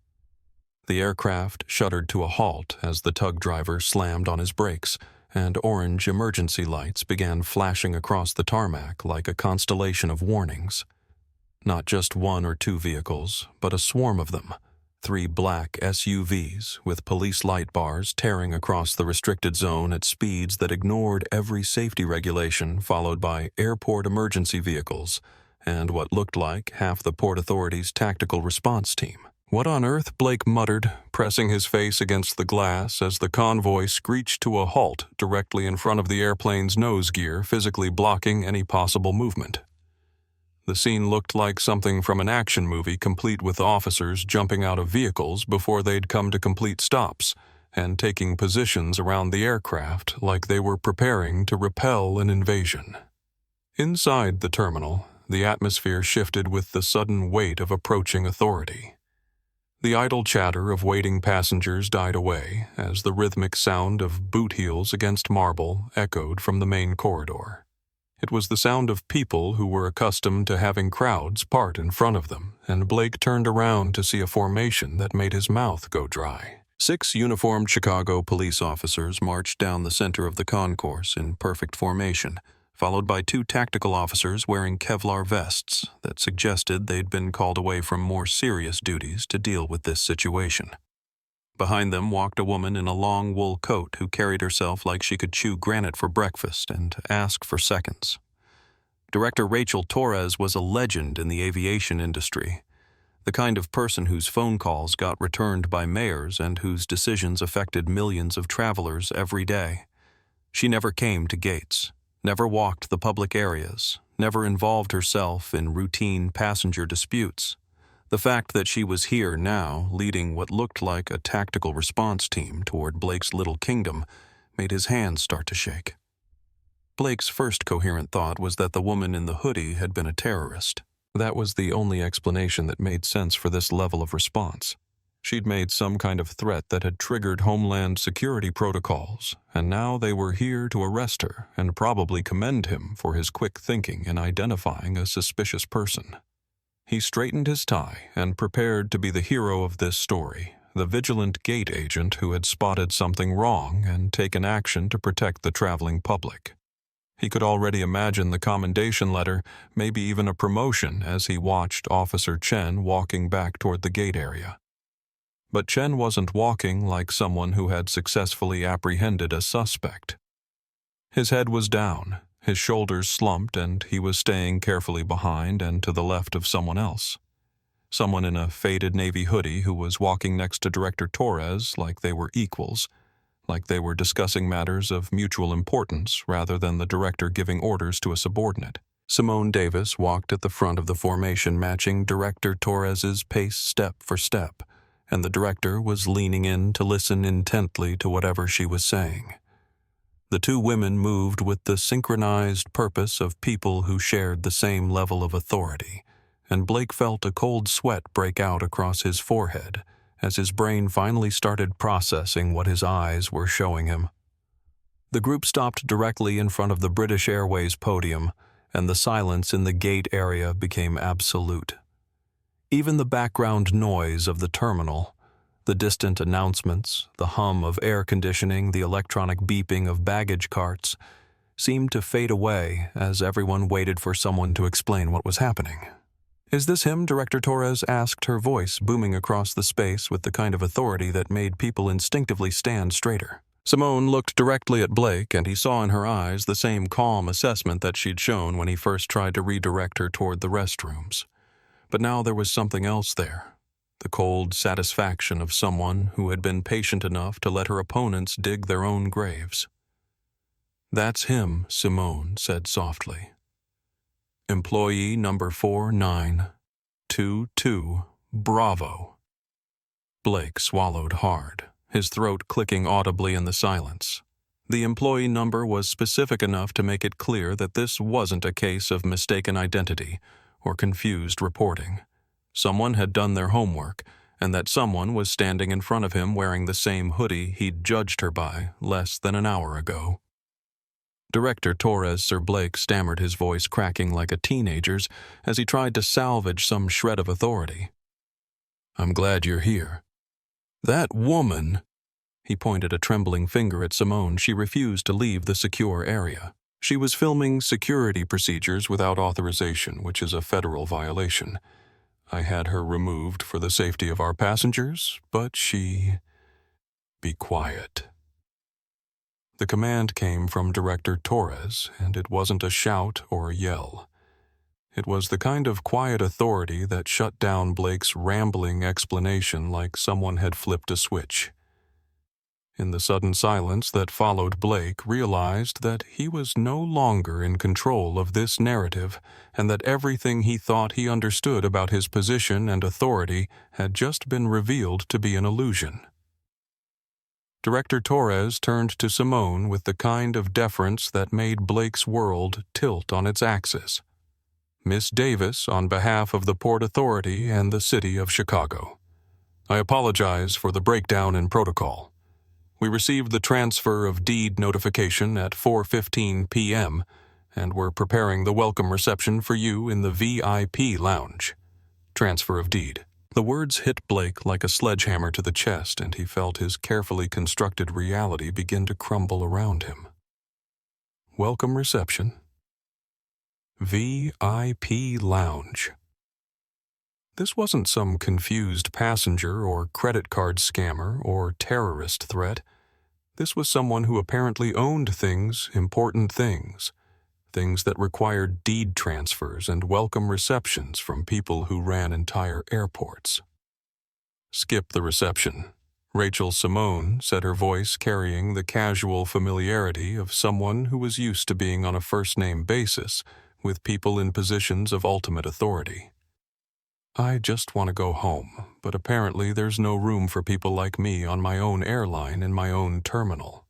The aircraft shuddered to a halt as the tug driver slammed on his brakes, and orange emergency lights began flashing across the tarmac like a constellation of warnings. Not just one or two vehicles, but a swarm of them. 3 black SUVs with police light bars tearing across the restricted zone at speeds that ignored every safety regulation, followed by airport emergency vehicles and what looked like half the Port Authority's tactical response team. "What on earth?" Blake muttered, pressing his face against the glass as the convoy screeched to a halt directly in front of the airplane's nose gear, physically blocking any possible movement. The scene looked like something from an action movie, complete with officers jumping out of vehicles before they'd come to complete stops, and taking positions around the aircraft like they were preparing to repel an invasion. Inside the terminal, the atmosphere shifted with the sudden weight of approaching authority. The idle chatter of waiting passengers died away as the rhythmic sound of boot heels against marble echoed from the main corridor. It was the sound of people who were accustomed to having crowds part in front of them, and Blake turned around to see a formation that made his mouth go dry. 6 uniformed Chicago police officers marched down the center of the concourse in perfect formation, followed by 2 tactical officers wearing Kevlar vests that suggested they'd been called away from more serious duties to deal with this situation. Behind them walked a woman in a long wool coat who carried herself like she could chew granite for breakfast and ask for seconds. Director Rachel Torres was a legend in the aviation industry, the kind of person whose phone calls got returned by mayors and whose decisions affected millions of travelers every day. She never came to gates, never walked the public areas, never involved herself in routine passenger disputes. The fact that she was here now, leading what looked like a tactical response team toward Blake's little kingdom, made his hands start to shake. Blake's first coherent thought was that the woman in the hoodie had been a terrorist. That was the only explanation that made sense for this level of response. She'd made some kind of threat that had triggered Homeland Security protocols, and now they were here to arrest her and probably commend him for his quick thinking in identifying a suspicious person. He straightened his tie and prepared to be the hero of this story, the vigilant gate agent who had spotted something wrong and taken action to protect the traveling public. He could already imagine the commendation letter, maybe even a promotion, as he watched Officer Chen walking back toward the gate area. But Chen wasn't walking like someone who had successfully apprehended a suspect. His head was down, his shoulders slumped, and he was staying carefully behind and to the left of someone else. Someone in a faded navy hoodie who was walking next to Director Torres like they were equals, like they were discussing matters of mutual importance rather than the director giving orders to a subordinate. Simone Davis walked at the front of the formation, matching Director Torres's pace step for step, and the director was leaning in to listen intently to whatever she was saying. The 2 women moved with the synchronized purpose of people who shared the same level of authority, and Blake felt a cold sweat break out across his forehead as his brain finally started processing what his eyes were showing him. The group stopped directly in front of the British Airways podium, and the silence in the gate area became absolute. Even the background noise of the terminal, the distant announcements, the hum of air conditioning, the electronic beeping of baggage carts, seemed to fade away as everyone waited for someone to explain what was happening. "Is this him?" Director Torres asked, her voice booming across the space with the kind of authority that made people instinctively stand straighter. Simone looked directly at Blake, and he saw in her eyes the same calm assessment that she'd shown when he first tried to redirect her toward the restrooms. But now there was something else there. The cold satisfaction of someone who had been patient enough to let her opponents dig their own graves. "That's him," Simone said softly. "Employee number 4922, Bravo." Blake swallowed hard, his throat clicking audibly in the silence. The employee number was specific enough to make it clear that this wasn't a case of mistaken identity or confused reporting. Someone had done their homework, and that someone was standing in front of him wearing the same hoodie he'd judged her by less than an hour ago. Director Torres, Sir Blake stammered, his voice cracking like a teenager's as he tried to salvage some shred of authority. "I'm glad you're here. That woman—" He pointed a trembling finger at Simone. She refused to leave the secure area. She was filming security procedures without authorization, which is a federal violation. I had her removed for the safety of our passengers, but she... Be quiet. The command came from Director Torres, and it wasn't a shout or a yell. It was the kind of quiet authority that shut down Blake's rambling explanation like someone had flipped a switch. In the sudden silence that followed, Blake realized that he was no longer in control of this narrative, and that everything he thought he understood about his position and authority had just been revealed to be an illusion. Director Torres turned to Simone with the kind of deference that made Blake's world tilt on its axis. Miss Davis, on behalf of the Port Authority and the City of Chicago. I apologize for the breakdown in protocol. We received the transfer of deed notification at 4:15 p.m., and we're preparing the welcome reception for you in the VIP lounge. Transfer of deed. The words hit Blake like a sledgehammer to the chest, and he felt his carefully constructed reality begin to crumble around him. Welcome reception. VIP lounge. This wasn't some confused passenger or credit card scammer or terrorist threat. This was someone who apparently owned things, important things. Things that required deed transfers and welcome receptions from people who ran entire airports. Skip the reception. Rachel Simone said, her voice carrying the casual familiarity of someone who was used to being on a first-name basis with people in positions of ultimate authority. I just want to go home, but apparently there's no room for people like me on my own airline in my own terminal.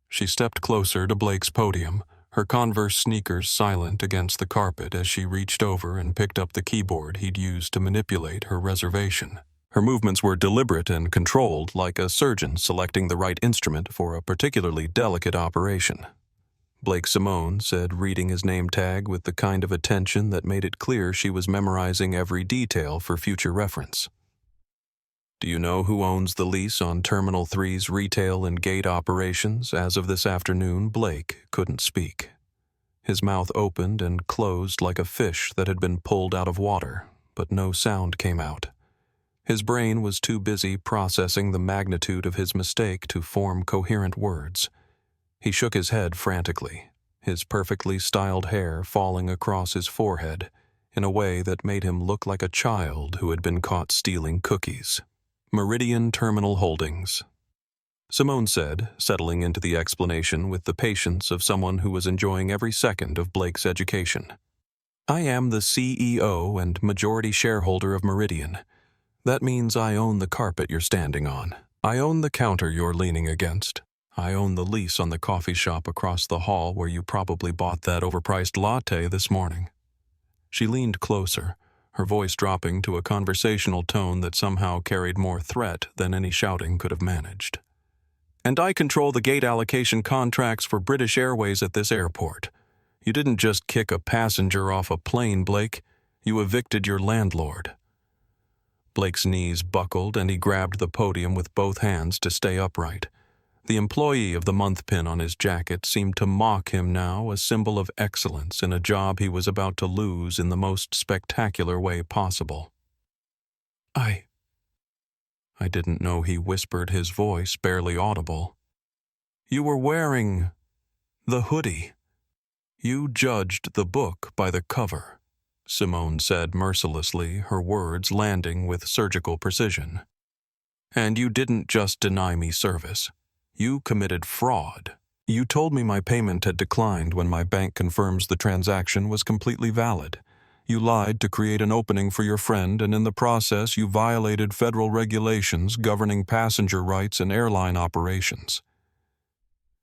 She stepped closer to Blake's podium, her Converse sneakers silent against the carpet as she reached over and picked up the keyboard he'd used to manipulate her reservation. Her movements were deliberate and controlled, like a surgeon selecting the right instrument for a particularly delicate operation. Blake Simone said, reading his name tag with the kind of attention that made it clear she was memorizing every detail for future reference. Do you know who owns the lease on Terminal 3's retail and gate operations? As of this afternoon, Blake couldn't speak. His mouth opened and closed like a fish that had been pulled out of water, but no sound came out. His brain was too busy processing the magnitude of his mistake to form coherent words. He shook his head frantically, his perfectly styled hair falling across his forehead in a way that made him look like a child who had been caught stealing cookies. Meridian Terminal Holdings, Simone said, settling into the explanation with the patience of someone who was enjoying every second of Blake's education. I am the CEO and majority shareholder of Meridian. That means I own the carpet you're standing on. I own the counter you're leaning against. I own the lease on the coffee shop across the hall where you probably bought that overpriced latte this morning. She leaned closer, her voice dropping to a conversational tone that somehow carried more threat than any shouting could have managed. And I control the gate allocation contracts for British Airways at this airport. You didn't just kick a passenger off a plane, Blake. You evicted your landlord. Blake's knees buckled and he grabbed the podium with both hands to stay upright. The employee of the month pin on his jacket seemed to mock him now, a symbol of excellence in a job he was about to lose in the most spectacular way possible. I didn't know he whispered, his voice barely audible. You were wearing the hoodie. You judged the book by the cover, Simone said mercilessly, her words landing with surgical precision. And you didn't just deny me service. You committed fraud. You told me my payment had declined when my bank confirms the transaction was completely valid. You lied to create an opening for your friend, and in the process you violated federal regulations governing passenger rights and airline operations.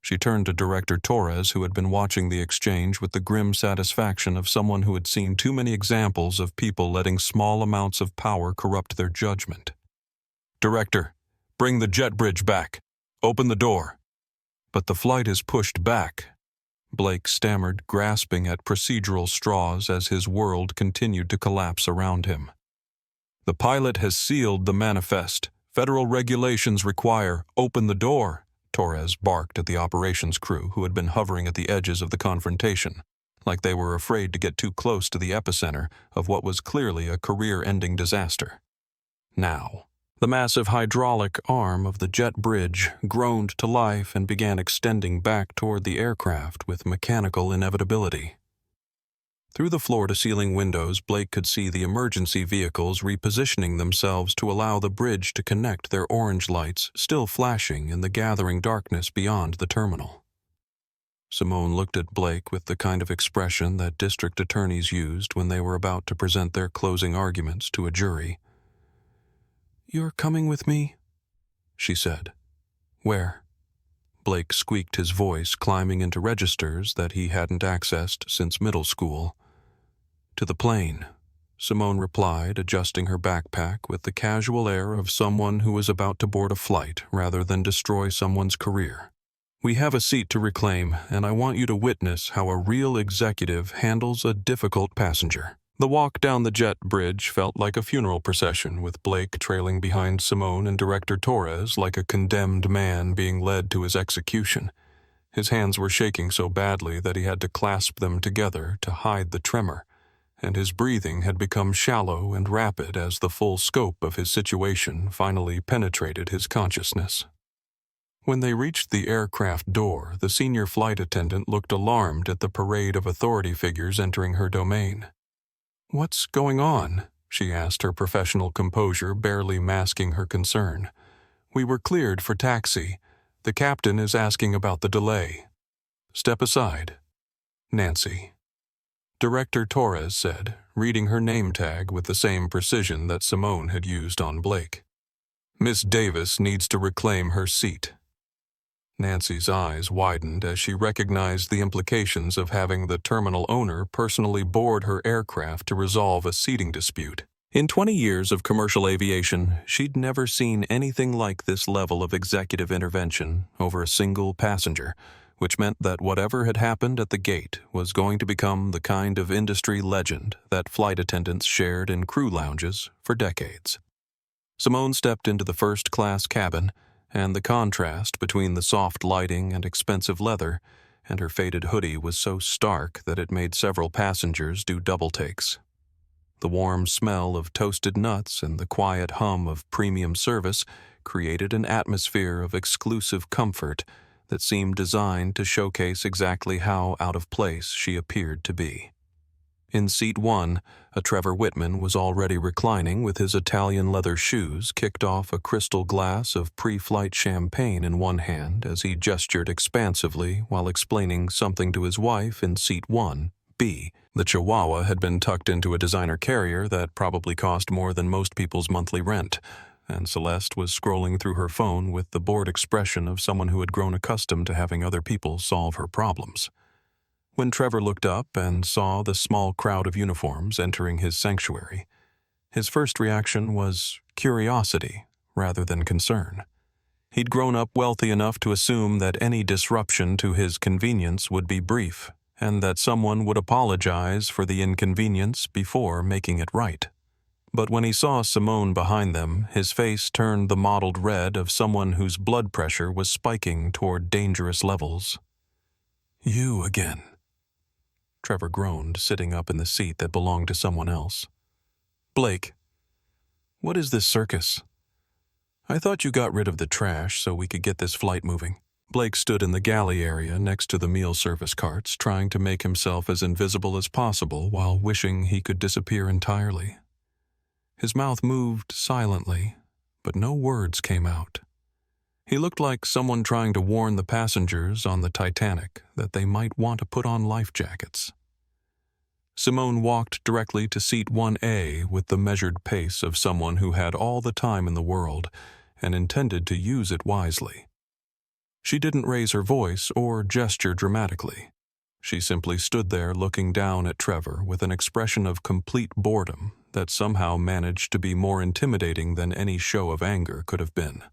She turned to Director Torres, who had been watching the exchange with the grim satisfaction of someone who had seen too many examples of people letting small amounts of power corrupt their judgment. Director, bring the jet bridge back. Open the door. But the flight is pushed back, Blake stammered, grasping at procedural straws as his world continued to collapse around him. The pilot has sealed the manifest. Federal regulations require, open the door, Torres barked at the operations crew who had been hovering at the edges of the confrontation, like they were afraid to get too close to the epicenter of what was clearly a career-ending disaster. Now, the massive hydraulic arm of the jet bridge groaned to life and began extending back toward the aircraft with mechanical inevitability. Through the floor-to-ceiling windows, Blake could see the emergency vehicles repositioning themselves to allow the bridge to connect, their orange lights still flashing in the gathering darkness beyond the terminal. Simone looked at Blake with the kind of expression that district attorneys used when they were about to present their closing arguments to a jury. "You're coming with me?" she said. Where? Blake squeaked, his voice climbing into registers that he hadn't accessed since middle school. To the plane, Simone replied, adjusting her backpack with the casual air of someone who is about to board a flight rather than destroy someone's career. We have a seat to reclaim, and I want you to witness how a real executive handles a difficult passenger. The walk down the jet bridge felt like a funeral procession, with Blake trailing behind Simone and Director Torres like a condemned man being led to his execution. His hands were shaking so badly that he had to clasp them together to hide the tremor, and his breathing had become shallow and rapid as the full scope of his situation finally penetrated his consciousness. When they reached the aircraft door, the senior flight attendant looked alarmed at the parade of authority figures entering her domain. "What's going on?" she asked, her professional composure barely masking her concern. "We were cleared for taxi. The captain is asking about the delay." "Step aside." "Nancy." Director Torres said, reading her name tag with the same precision that Simone had used on Blake. "Miss Davis needs to reclaim her seat." Nancy's eyes widened as she recognized the implications of having the terminal owner personally board her aircraft to resolve a seating dispute. In 20 years of commercial aviation, she'd never seen anything like this level of executive intervention over a single passenger, which meant that whatever had happened at the gate was going to become the kind of industry legend that flight attendants shared in crew lounges for decades. Simone stepped into the first-class cabin, and the contrast between the soft lighting and expensive leather and her faded hoodie was so stark that it made several passengers do double takes. The warm smell of toasted nuts and the quiet hum of premium service created an atmosphere of exclusive comfort that seemed designed to showcase exactly how out of place she appeared to be. In seat 1, a Trevor Whitman was already reclining with his Italian leather shoes kicked off a crystal glass of pre-flight champagne in one hand as he gestured expansively while explaining something to his wife in seat 1B. The Chihuahua had been tucked into a designer carrier that probably cost more than most people's monthly rent, and Celeste was scrolling through her phone with the bored expression of someone who had grown accustomed to having other people solve her problems. When Trevor looked up and saw the small crowd of uniforms entering his sanctuary, his first reaction was curiosity rather than concern. He'd grown up wealthy enough to assume that any disruption to his convenience would be brief, and that someone would apologize for the inconvenience before making it right. But when he saw Simone behind them, his face turned the mottled red of someone whose blood pressure was spiking toward dangerous levels. "You again," Trevor groaned, sitting up in the seat that belonged to someone else. "Blake, what is this circus? I thought you got rid of the trash so we could get this flight moving." Blake stood in the galley area next to the meal service carts, trying to make himself as invisible as possible while wishing he could disappear entirely. His mouth moved silently, but no words came out. He looked like someone trying to warn the passengers on the Titanic that they might want to put on life jackets. Simone walked directly to seat 1A with the measured pace of someone who had all the time in the world and intended to use it wisely. She didn't raise her voice or gesture dramatically. She simply stood there looking down at Trevor with an expression of complete boredom that somehow managed to be more intimidating than any show of anger could have been.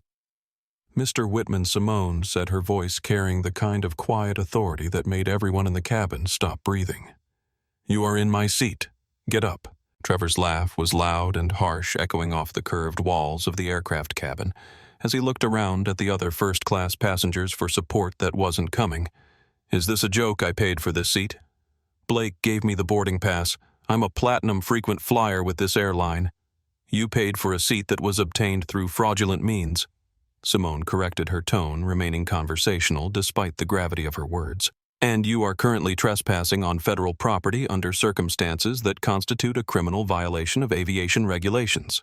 "Mr. Whitman," Simone said, her voice carrying the kind of quiet authority that made everyone in the cabin stop breathing. "You are in my seat. Get up." Trevor's laugh was loud and harsh, echoing off the curved walls of the aircraft cabin as he looked around at the other first-class passengers for support that wasn't coming. "Is this a joke? I paid for this seat. Blake gave me the boarding pass. I'm a platinum frequent flyer with this airline. You paid for a seat that was obtained through fraudulent means." Simone corrected her tone, remaining conversational despite the gravity of her words. "And you are currently trespassing on federal property under circumstances that constitute a criminal violation of aviation regulations."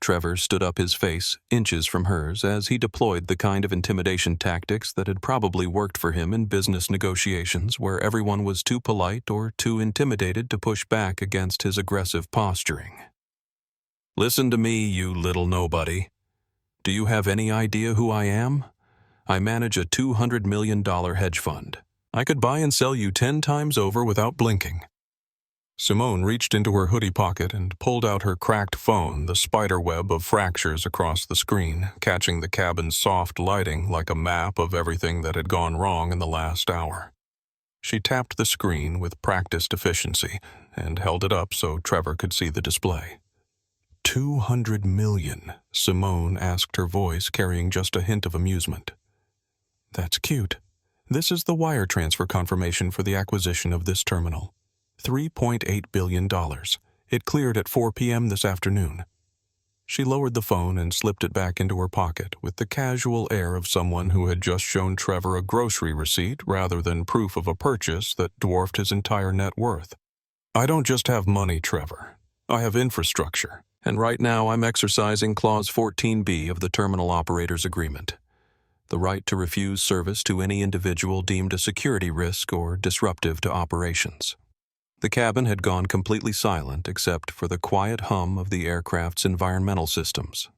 Trevor stood up, his face inches from hers, as he deployed the kind of intimidation tactics that had probably worked for him in business negotiations where everyone was too polite or too intimidated to push back against his aggressive posturing. "Listen to me, you little nobody. Do you have any idea who I am? I manage a $200 million hedge fund. I could buy and sell you 10 times over without blinking." Simone reached into her hoodie pocket and pulled out her cracked phone, the spider web of fractures across the screen, catching the cabin's soft lighting like a map of everything that had gone wrong in the last hour. She tapped the screen with practiced efficiency and held it up so Trevor could see the display. 200 million, Simone asked, her voice carrying just a hint of amusement. "That's cute. This is the wire transfer confirmation for the acquisition of this terminal. $3.8 billion. It cleared at 4 p.m. this afternoon." She lowered the phone and slipped it back into her pocket with the casual air of someone who had just shown Trevor a grocery receipt rather than proof of a purchase that dwarfed his entire net worth. "I don't just have money, Trevor. I have infrastructure, and right now I'm exercising Clause 14B of the Terminal Operators Agreement, the right to refuse service to any individual deemed a security risk or disruptive to operations." The cabin had gone completely silent except for the quiet hum of the aircraft's environmental systems.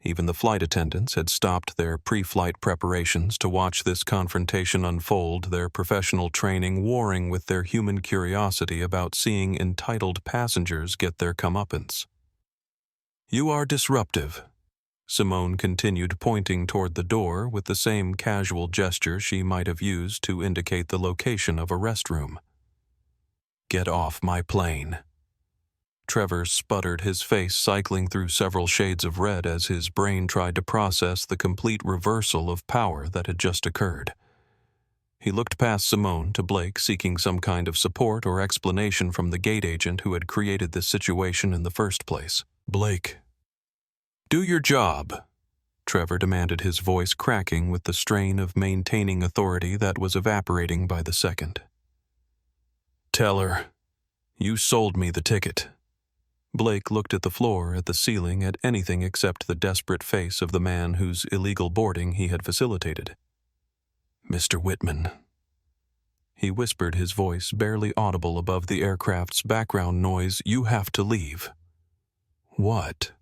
Even the flight attendants had stopped their pre-flight preparations to watch this confrontation unfold, their professional training warring with their human curiosity about seeing entitled passengers get their comeuppance. "You are disruptive," Simone continued, pointing toward the door with the same casual gesture she might have used to indicate the location of a restroom. "Get off my plane." Trevor sputtered, his face cycling through several shades of red as his brain tried to process the complete reversal of power that had just occurred. He looked past Simone to Blake, seeking some kind of support or explanation from the gate agent who had created this situation in the first place. "Blake, do your job," Trevor demanded, his voice cracking with the strain of maintaining authority that was evaporating by the second. "Tell her, you sold me the ticket." Blake looked at the floor, at the ceiling, at anything except the desperate face of the man whose illegal boarding he had facilitated. "Mr. Whitman." He whispered, his voice barely audible above the aircraft's background noise, "You have to leave." "What?"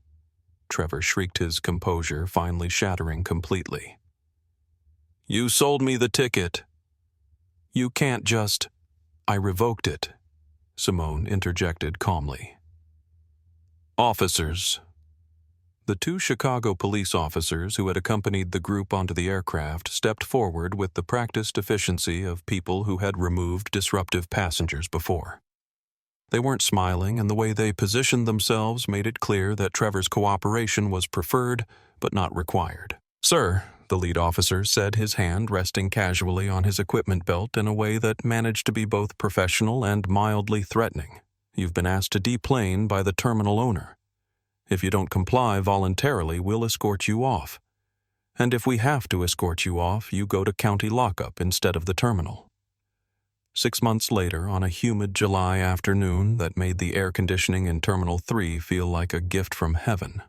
Trevor shrieked, his composure finally shattering completely. "You sold me the ticket." "You can't just—" "I revoked it," Simone interjected calmly. "Officers." The two Chicago police officers who had accompanied the group onto the aircraft stepped forward with the practiced efficiency of people who had removed disruptive passengers before. They weren't smiling, and the way they positioned themselves made it clear that Trevor's cooperation was preferred but not required. "Sir," the lead officer said, his hand resting casually on his equipment belt in a way that managed to be both professional and mildly threatening, "you've been asked to deplane by the terminal owner. If you don't comply voluntarily, we'll escort you off. And if we have to escort you off, you go to county lockup instead of the terminal." 6 months later, on a humid July afternoon that made the air conditioning in Terminal 3 feel like a gift from heaven,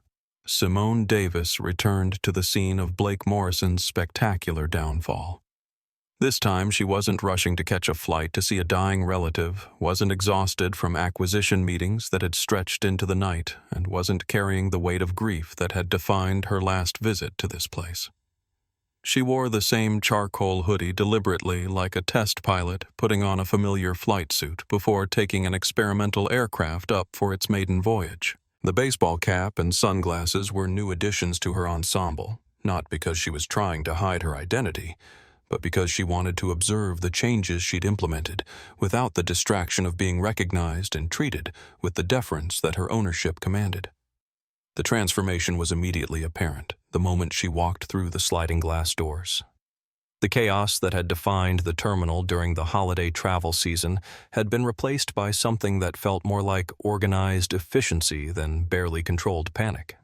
Simone Davis returned to the scene of Blake Morrison's spectacular downfall. This time, she wasn't rushing to catch a flight to see a dying relative, wasn't exhausted from acquisition meetings that had stretched into the night, and wasn't carrying the weight of grief that had defined her last visit to this place. She wore the same charcoal hoodie deliberately, like a test pilot putting on a familiar flight suit before taking an experimental aircraft up for its maiden voyage. The baseball cap and sunglasses were new additions to her ensemble, not because she was trying to hide her identity, but because she wanted to observe the changes she'd implemented without the distraction of being recognized and treated with the deference that her ownership commanded. The transformation was immediately apparent the moment she walked through the sliding glass doors. The chaos that had defined the terminal during the holiday travel season had been replaced by something that felt more like organized efficiency than barely controlled panic.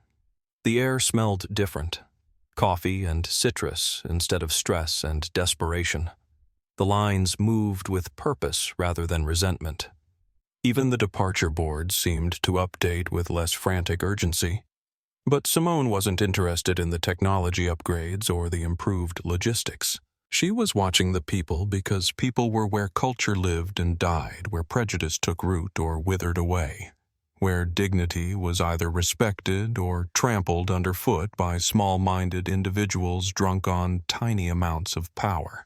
The air smelled different. Coffee and citrus instead of stress and desperation. The lines moved with purpose rather than resentment. Even the departure board seemed to update with less frantic urgency. But Simone wasn't interested in the technology upgrades or the improved logistics. She was watching the people because people were where culture lived and died, where prejudice took root or withered away, where dignity was either respected or trampled underfoot by small-minded individuals drunk on tiny amounts of power.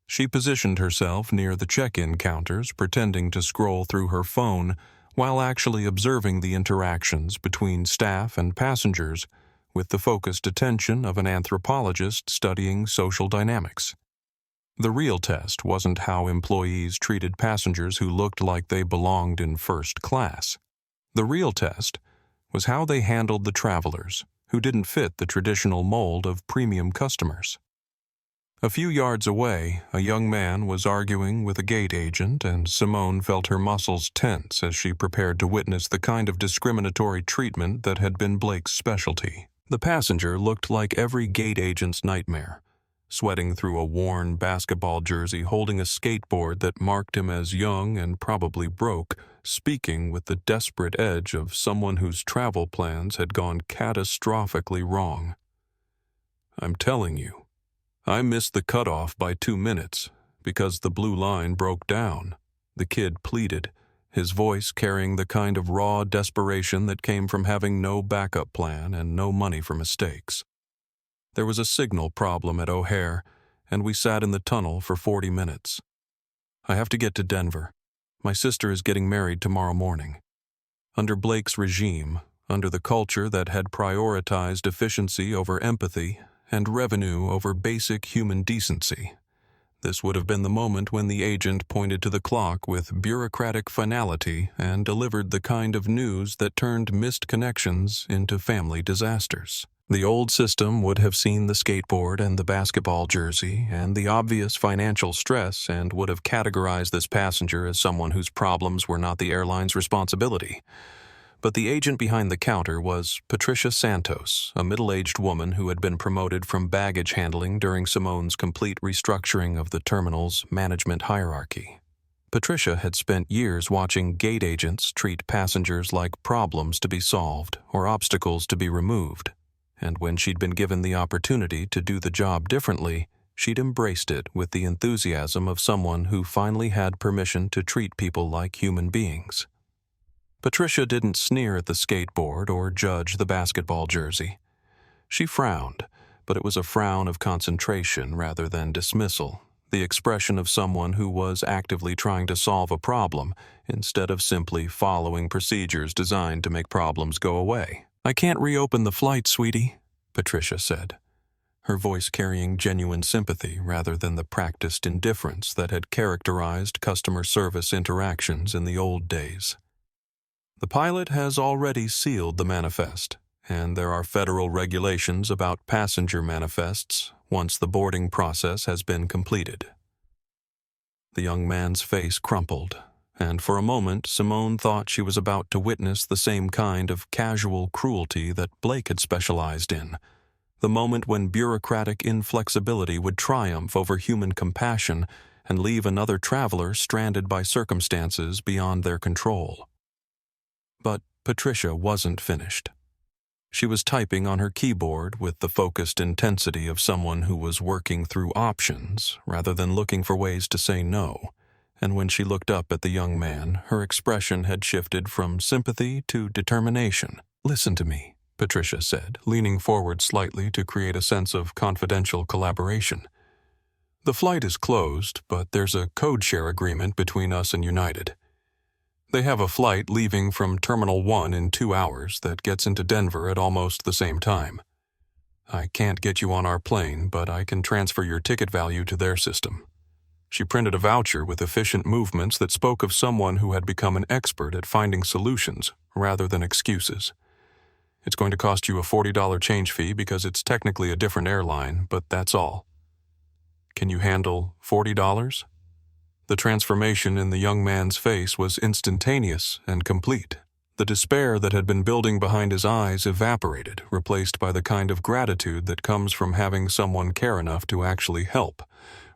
She positioned herself near the check-in counters, pretending to scroll through her phone while actually observing the interactions between staff and passengers with the focused attention of an anthropologist studying social dynamics. The real test wasn't how employees treated passengers who looked like they belonged in first class. The real test was how they handled the travelers who didn't fit the traditional mold of premium customers. A few yards away, a young man was arguing with a gate agent, and Simone felt her muscles tense as she prepared to witness the kind of discriminatory treatment that had been Blake's specialty. The passenger looked like every gate agent's nightmare, sweating through a worn basketball jersey, holding a skateboard that marked him as young and probably broke, speaking with the desperate edge of someone whose travel plans had gone catastrophically wrong. "I'm telling you, I missed the cutoff by 2 minutes because the blue line broke down," the kid pleaded, his voice carrying the kind of raw desperation that came from having no backup plan and no money for mistakes. "There was a signal problem at O'Hare, and we sat in the tunnel for 40 minutes. I have to get to Denver. My sister is getting married tomorrow morning." Under Blake's regime, under the culture that had prioritized efficiency over empathy and revenue over basic human decency, this would have been the moment when the agent pointed to the clock with bureaucratic finality and delivered the kind of news that turned missed connections into family disasters. The old system would have seen the skateboard and the basketball jersey and the obvious financial stress and would have categorized this passenger as someone whose problems were not the airline's responsibility. But the agent behind the counter was Patricia Santos, a middle-aged woman who had been promoted from baggage handling during Simone's complete restructuring of the terminal's management hierarchy. Patricia had spent years watching gate agents treat passengers like problems to be solved or obstacles to be removed, and when she'd been given the opportunity to do the job differently, she'd embraced it with the enthusiasm of someone who finally had permission to treat people like human beings. Patricia didn't sneer at the skateboard or judge the basketball jersey. She frowned, but it was a frown of concentration rather than dismissal, the expression of someone who was actively trying to solve a problem instead of simply following procedures designed to make problems go away. "I can't reopen the flight, sweetie," Patricia said, her voice carrying genuine sympathy rather than the practiced indifference that had characterized customer service interactions in the old days. "The pilot has already sealed the manifest, and there are federal regulations about passenger manifests once the boarding process has been completed." The young man's face crumpled, and for a moment Simone thought she was about to witness the same kind of casual cruelty that Blake had specialized in, the moment when bureaucratic inflexibility would triumph over human compassion and leave another traveler stranded by circumstances beyond their control. But Patricia wasn't finished. She was typing on her keyboard with the focused intensity of someone who was working through options rather than looking for ways to say no, and when she looked up at the young man, her expression had shifted from sympathy to determination. "Listen to me," Patricia said, leaning forward slightly to create a sense of confidential collaboration. "The flight is closed, but there's a code-share agreement between us and United. They have a flight leaving from Terminal 1 in 2 hours that gets into Denver at almost the same time. I can't get you on our plane, but I can transfer your ticket value to their system." She printed a voucher with efficient movements that spoke of someone who had become an expert at finding solutions rather than excuses. "It's going to cost you a $40 change fee because it's technically a different airline, but that's all. Can you handle $40? The transformation in the young man's face was instantaneous and complete. The despair that had been building behind his eyes evaporated, replaced by the kind of gratitude that comes from having someone care enough to actually help,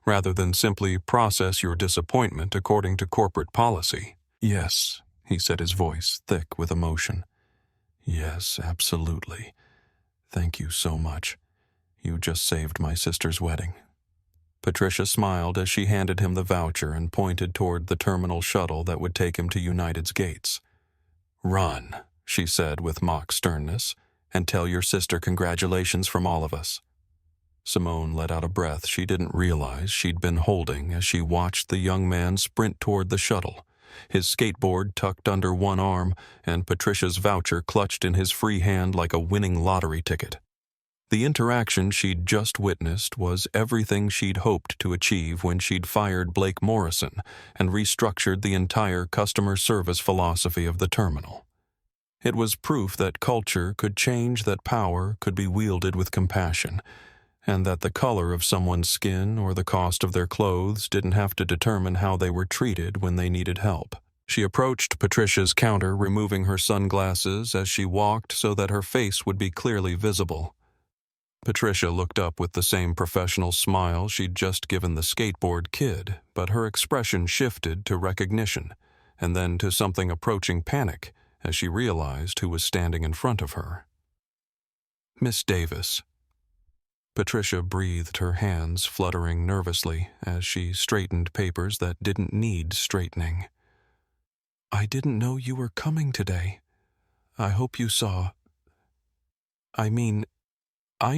rather than simply process your disappointment according to corporate policy. "Yes," he said, his voice thick with emotion. "Yes, absolutely. Thank you so much. You just saved my sister's wedding." Patricia smiled as she handed him the voucher and pointed toward the terminal shuttle that would take him to United's gates. "Run," she said with mock sternness, "and tell your sister congratulations from all of us." Simone let out a breath she didn't realize she'd been holding as she watched the young man sprint toward the shuttle, his skateboard tucked under one arm and Patricia's voucher clutched in his free hand like a winning lottery ticket. The interaction she'd just witnessed was everything she'd hoped to achieve when she'd fired Blake Morrison and restructured the entire customer service philosophy of the terminal. It was proof that culture could change, that power could be wielded with compassion, and that the color of someone's skin or the cost of their clothes didn't have to determine how they were treated when they needed help. She approached Patricia's counter, removing her sunglasses as she walked so that her face would be clearly visible. Patricia looked up with the same professional smile she'd just given the skateboard kid, but her expression shifted to recognition, and then to something approaching panic as she realized who was standing in front of her. "Miss Davis." Patricia breathed, her hands fluttering nervously as she straightened papers that didn't need straightening. "I didn't know you were coming today. I hope you saw. I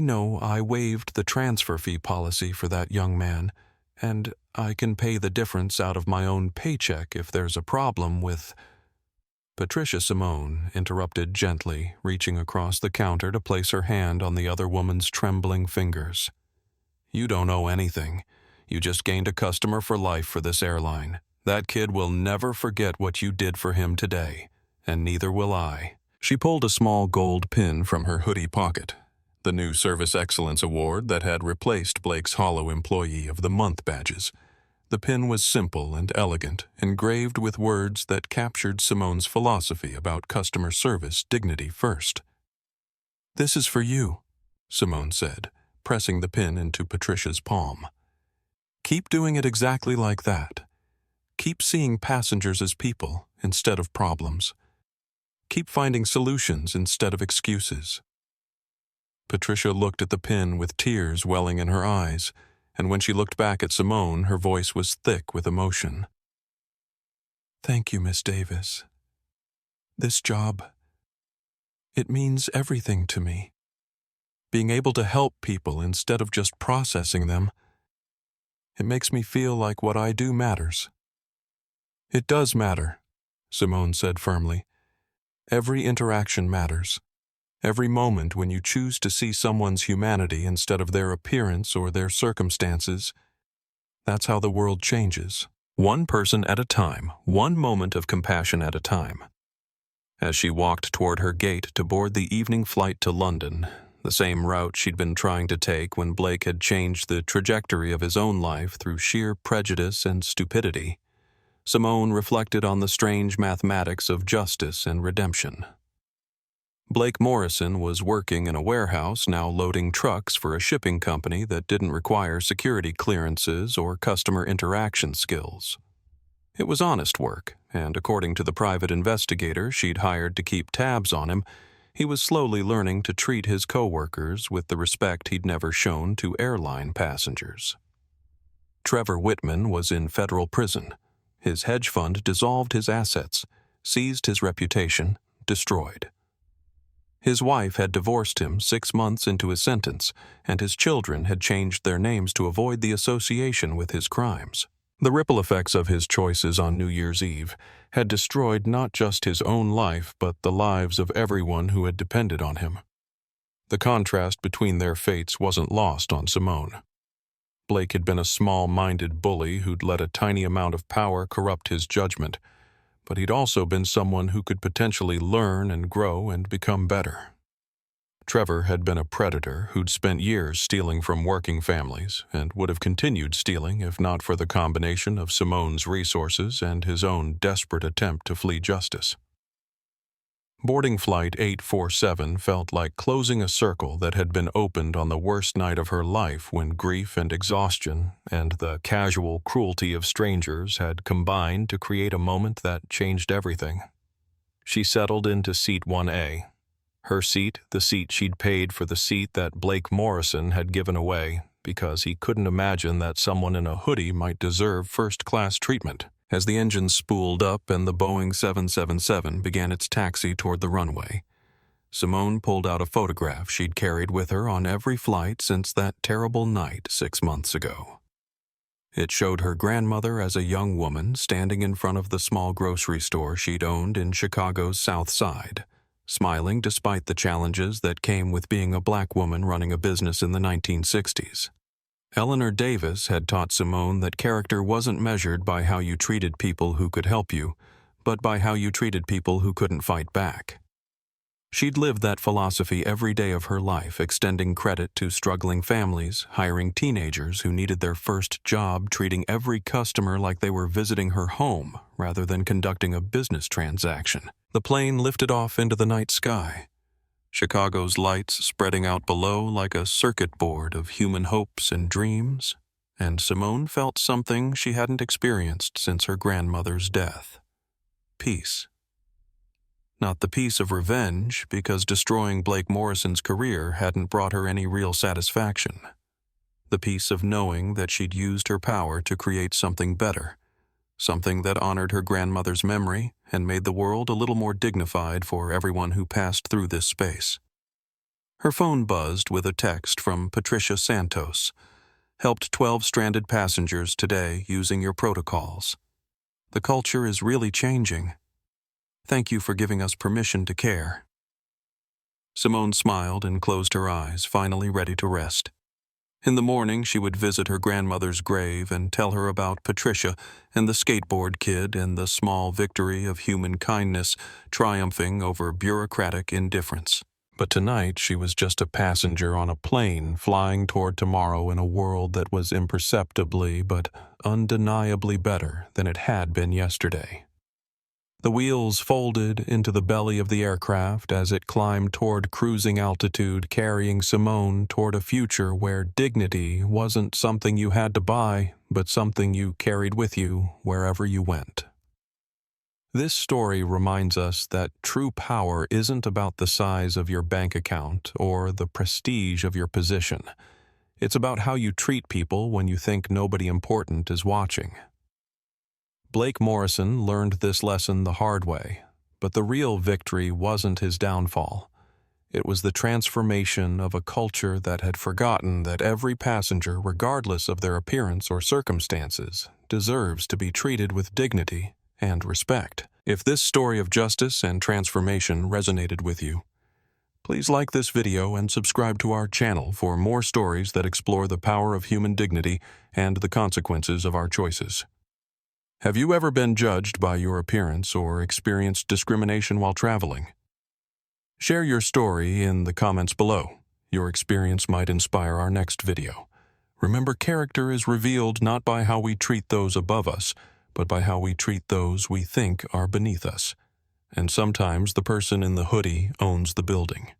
know I waived the transfer fee policy for that young man, and I can pay the difference out of my own paycheck if there's a problem with—" Patricia Simone interrupted gently, reaching across the counter to place her hand on the other woman's trembling fingers. "You don't owe anything. You just gained a customer for life for this airline. That kid will never forget what you did for him today, and neither will I." She pulled a small gold pin from her hoodie pocket, the new Service Excellence Award that had replaced Blake's hollow Employee of the Month badges. The pin was simple and elegant, engraved with words that captured Simone's philosophy about customer service dignity first. "This is for you," Simone said, pressing the pin into Patricia's palm. "Keep doing it exactly like that. Keep seeing passengers as people instead of problems. Keep finding solutions instead of excuses." Patricia looked at the pin with tears welling in her eyes, and when she looked back at Simone, her voice was thick with emotion. "Thank you, Miss Davis. This job, it means everything to me. Being able to help people instead of just processing them, it makes me feel like what I do matters." "It does matter," Simone said firmly. "Every interaction matters. Every moment when you choose to see someone's humanity instead of their appearance or their circumstances, that's how the world changes. One person at a time, one moment of compassion at a time." As she walked toward her gate to board the evening flight to London, the same route she'd been trying to take when Blake had changed the trajectory of his own life through sheer prejudice and stupidity, Simone reflected on the strange mathematics of justice and redemption. Blake Morrison was working in a warehouse now loading trucks for a shipping company that didn't require security clearances or customer interaction skills. It was honest work, and according to the private investigator she'd hired to keep tabs on him, he was slowly learning to treat his co-workers with the respect he'd never shown to airline passengers. Trevor Whitman was in federal prison. His hedge fund dissolved his assets, seized his reputation, destroyed. His wife had divorced him 6 months into his sentence, and his children had changed their names to avoid the association with his crimes. The ripple effects of his choices on New Year's Eve had destroyed not just his own life but the lives of everyone who had depended on him. The contrast between their fates wasn't lost on Simone. Blake had been a small-minded bully who'd let a tiny amount of power corrupt his judgment, but he'd also been someone who could potentially learn and grow and become better. Trevor had been a predator who'd spent years stealing from working families and would have continued stealing if not for the combination of Simone's resources and his own desperate attempt to flee justice. Boarding Flight 847 felt like closing a circle that had been opened on the worst night of her life when grief and exhaustion and the casual cruelty of strangers had combined to create a moment that changed everything. She settled into seat 1A. Her seat, the seat she'd paid for the seat that Blake Morrison had given away because he couldn't imagine that someone in a hoodie might deserve first-class treatment. As the engine spooled up and the Boeing 777 began its taxi toward the runway, Simone pulled out a photograph she'd carried with her on every flight since that terrible night 6 months ago. It showed her grandmother as a young woman standing in front of the small grocery store she'd owned in Chicago's South Side, smiling despite the challenges that came with being a black woman running a business in the 1960s. Simone Davis had taught Simone that character wasn't measured by how you treated people who could help you, but by how you treated people who couldn't fight back. She'd lived that philosophy every day of her life, extending credit to struggling families, hiring teenagers who needed their first job, treating every customer like they were visiting her home rather than conducting a business transaction. The plane lifted off into the night sky, Chicago's lights spreading out below like a circuit board of human hopes and dreams, and Simone felt something she hadn't experienced since her grandmother's death: peace. Not the peace of revenge, because destroying Blake Morrison's career hadn't brought her any real satisfaction. The peace of knowing that she'd used her power to create something better, something that honored her grandmother's memory and made the world a little more dignified for everyone who passed through this space. Her phone buzzed with a text from Patricia Santos. "Helped 12 stranded passengers today using your protocols. The culture is really changing. Thank you for giving us permission to care." Simone smiled and closed her eyes, finally ready to rest. In the morning, she would visit her grandmother's grave and tell her about Patricia and the skateboard kid and the small victory of human kindness triumphing over bureaucratic indifference. But tonight, she was just a passenger on a plane flying toward tomorrow in a world that was imperceptibly but undeniably better than it had been yesterday. The wheels folded into the belly of the aircraft as it climbed toward cruising altitude, carrying Simone toward a future where dignity wasn't something you had to buy, but something you carried with you wherever you went. This story reminds us that true power isn't about the size of your bank account or the prestige of your position. It's about how you treat people when you think nobody important is watching. Blake Morrison learned this lesson the hard way, but the real victory wasn't his downfall. It was the transformation of a culture that had forgotten that every passenger, regardless of their appearance or circumstances, deserves to be treated with dignity and respect. If this story of justice and transformation resonated with you, please like this video and subscribe to our channel for more stories that explore the power of human dignity and the consequences of our choices. Have you ever been judged by your appearance or experienced discrimination while traveling? Share your story in the comments below. Your experience might inspire our next video. Remember, character is revealed not by how we treat those above us, but by how we treat those we think are beneath us. And sometimes the person in the hoodie owns the building.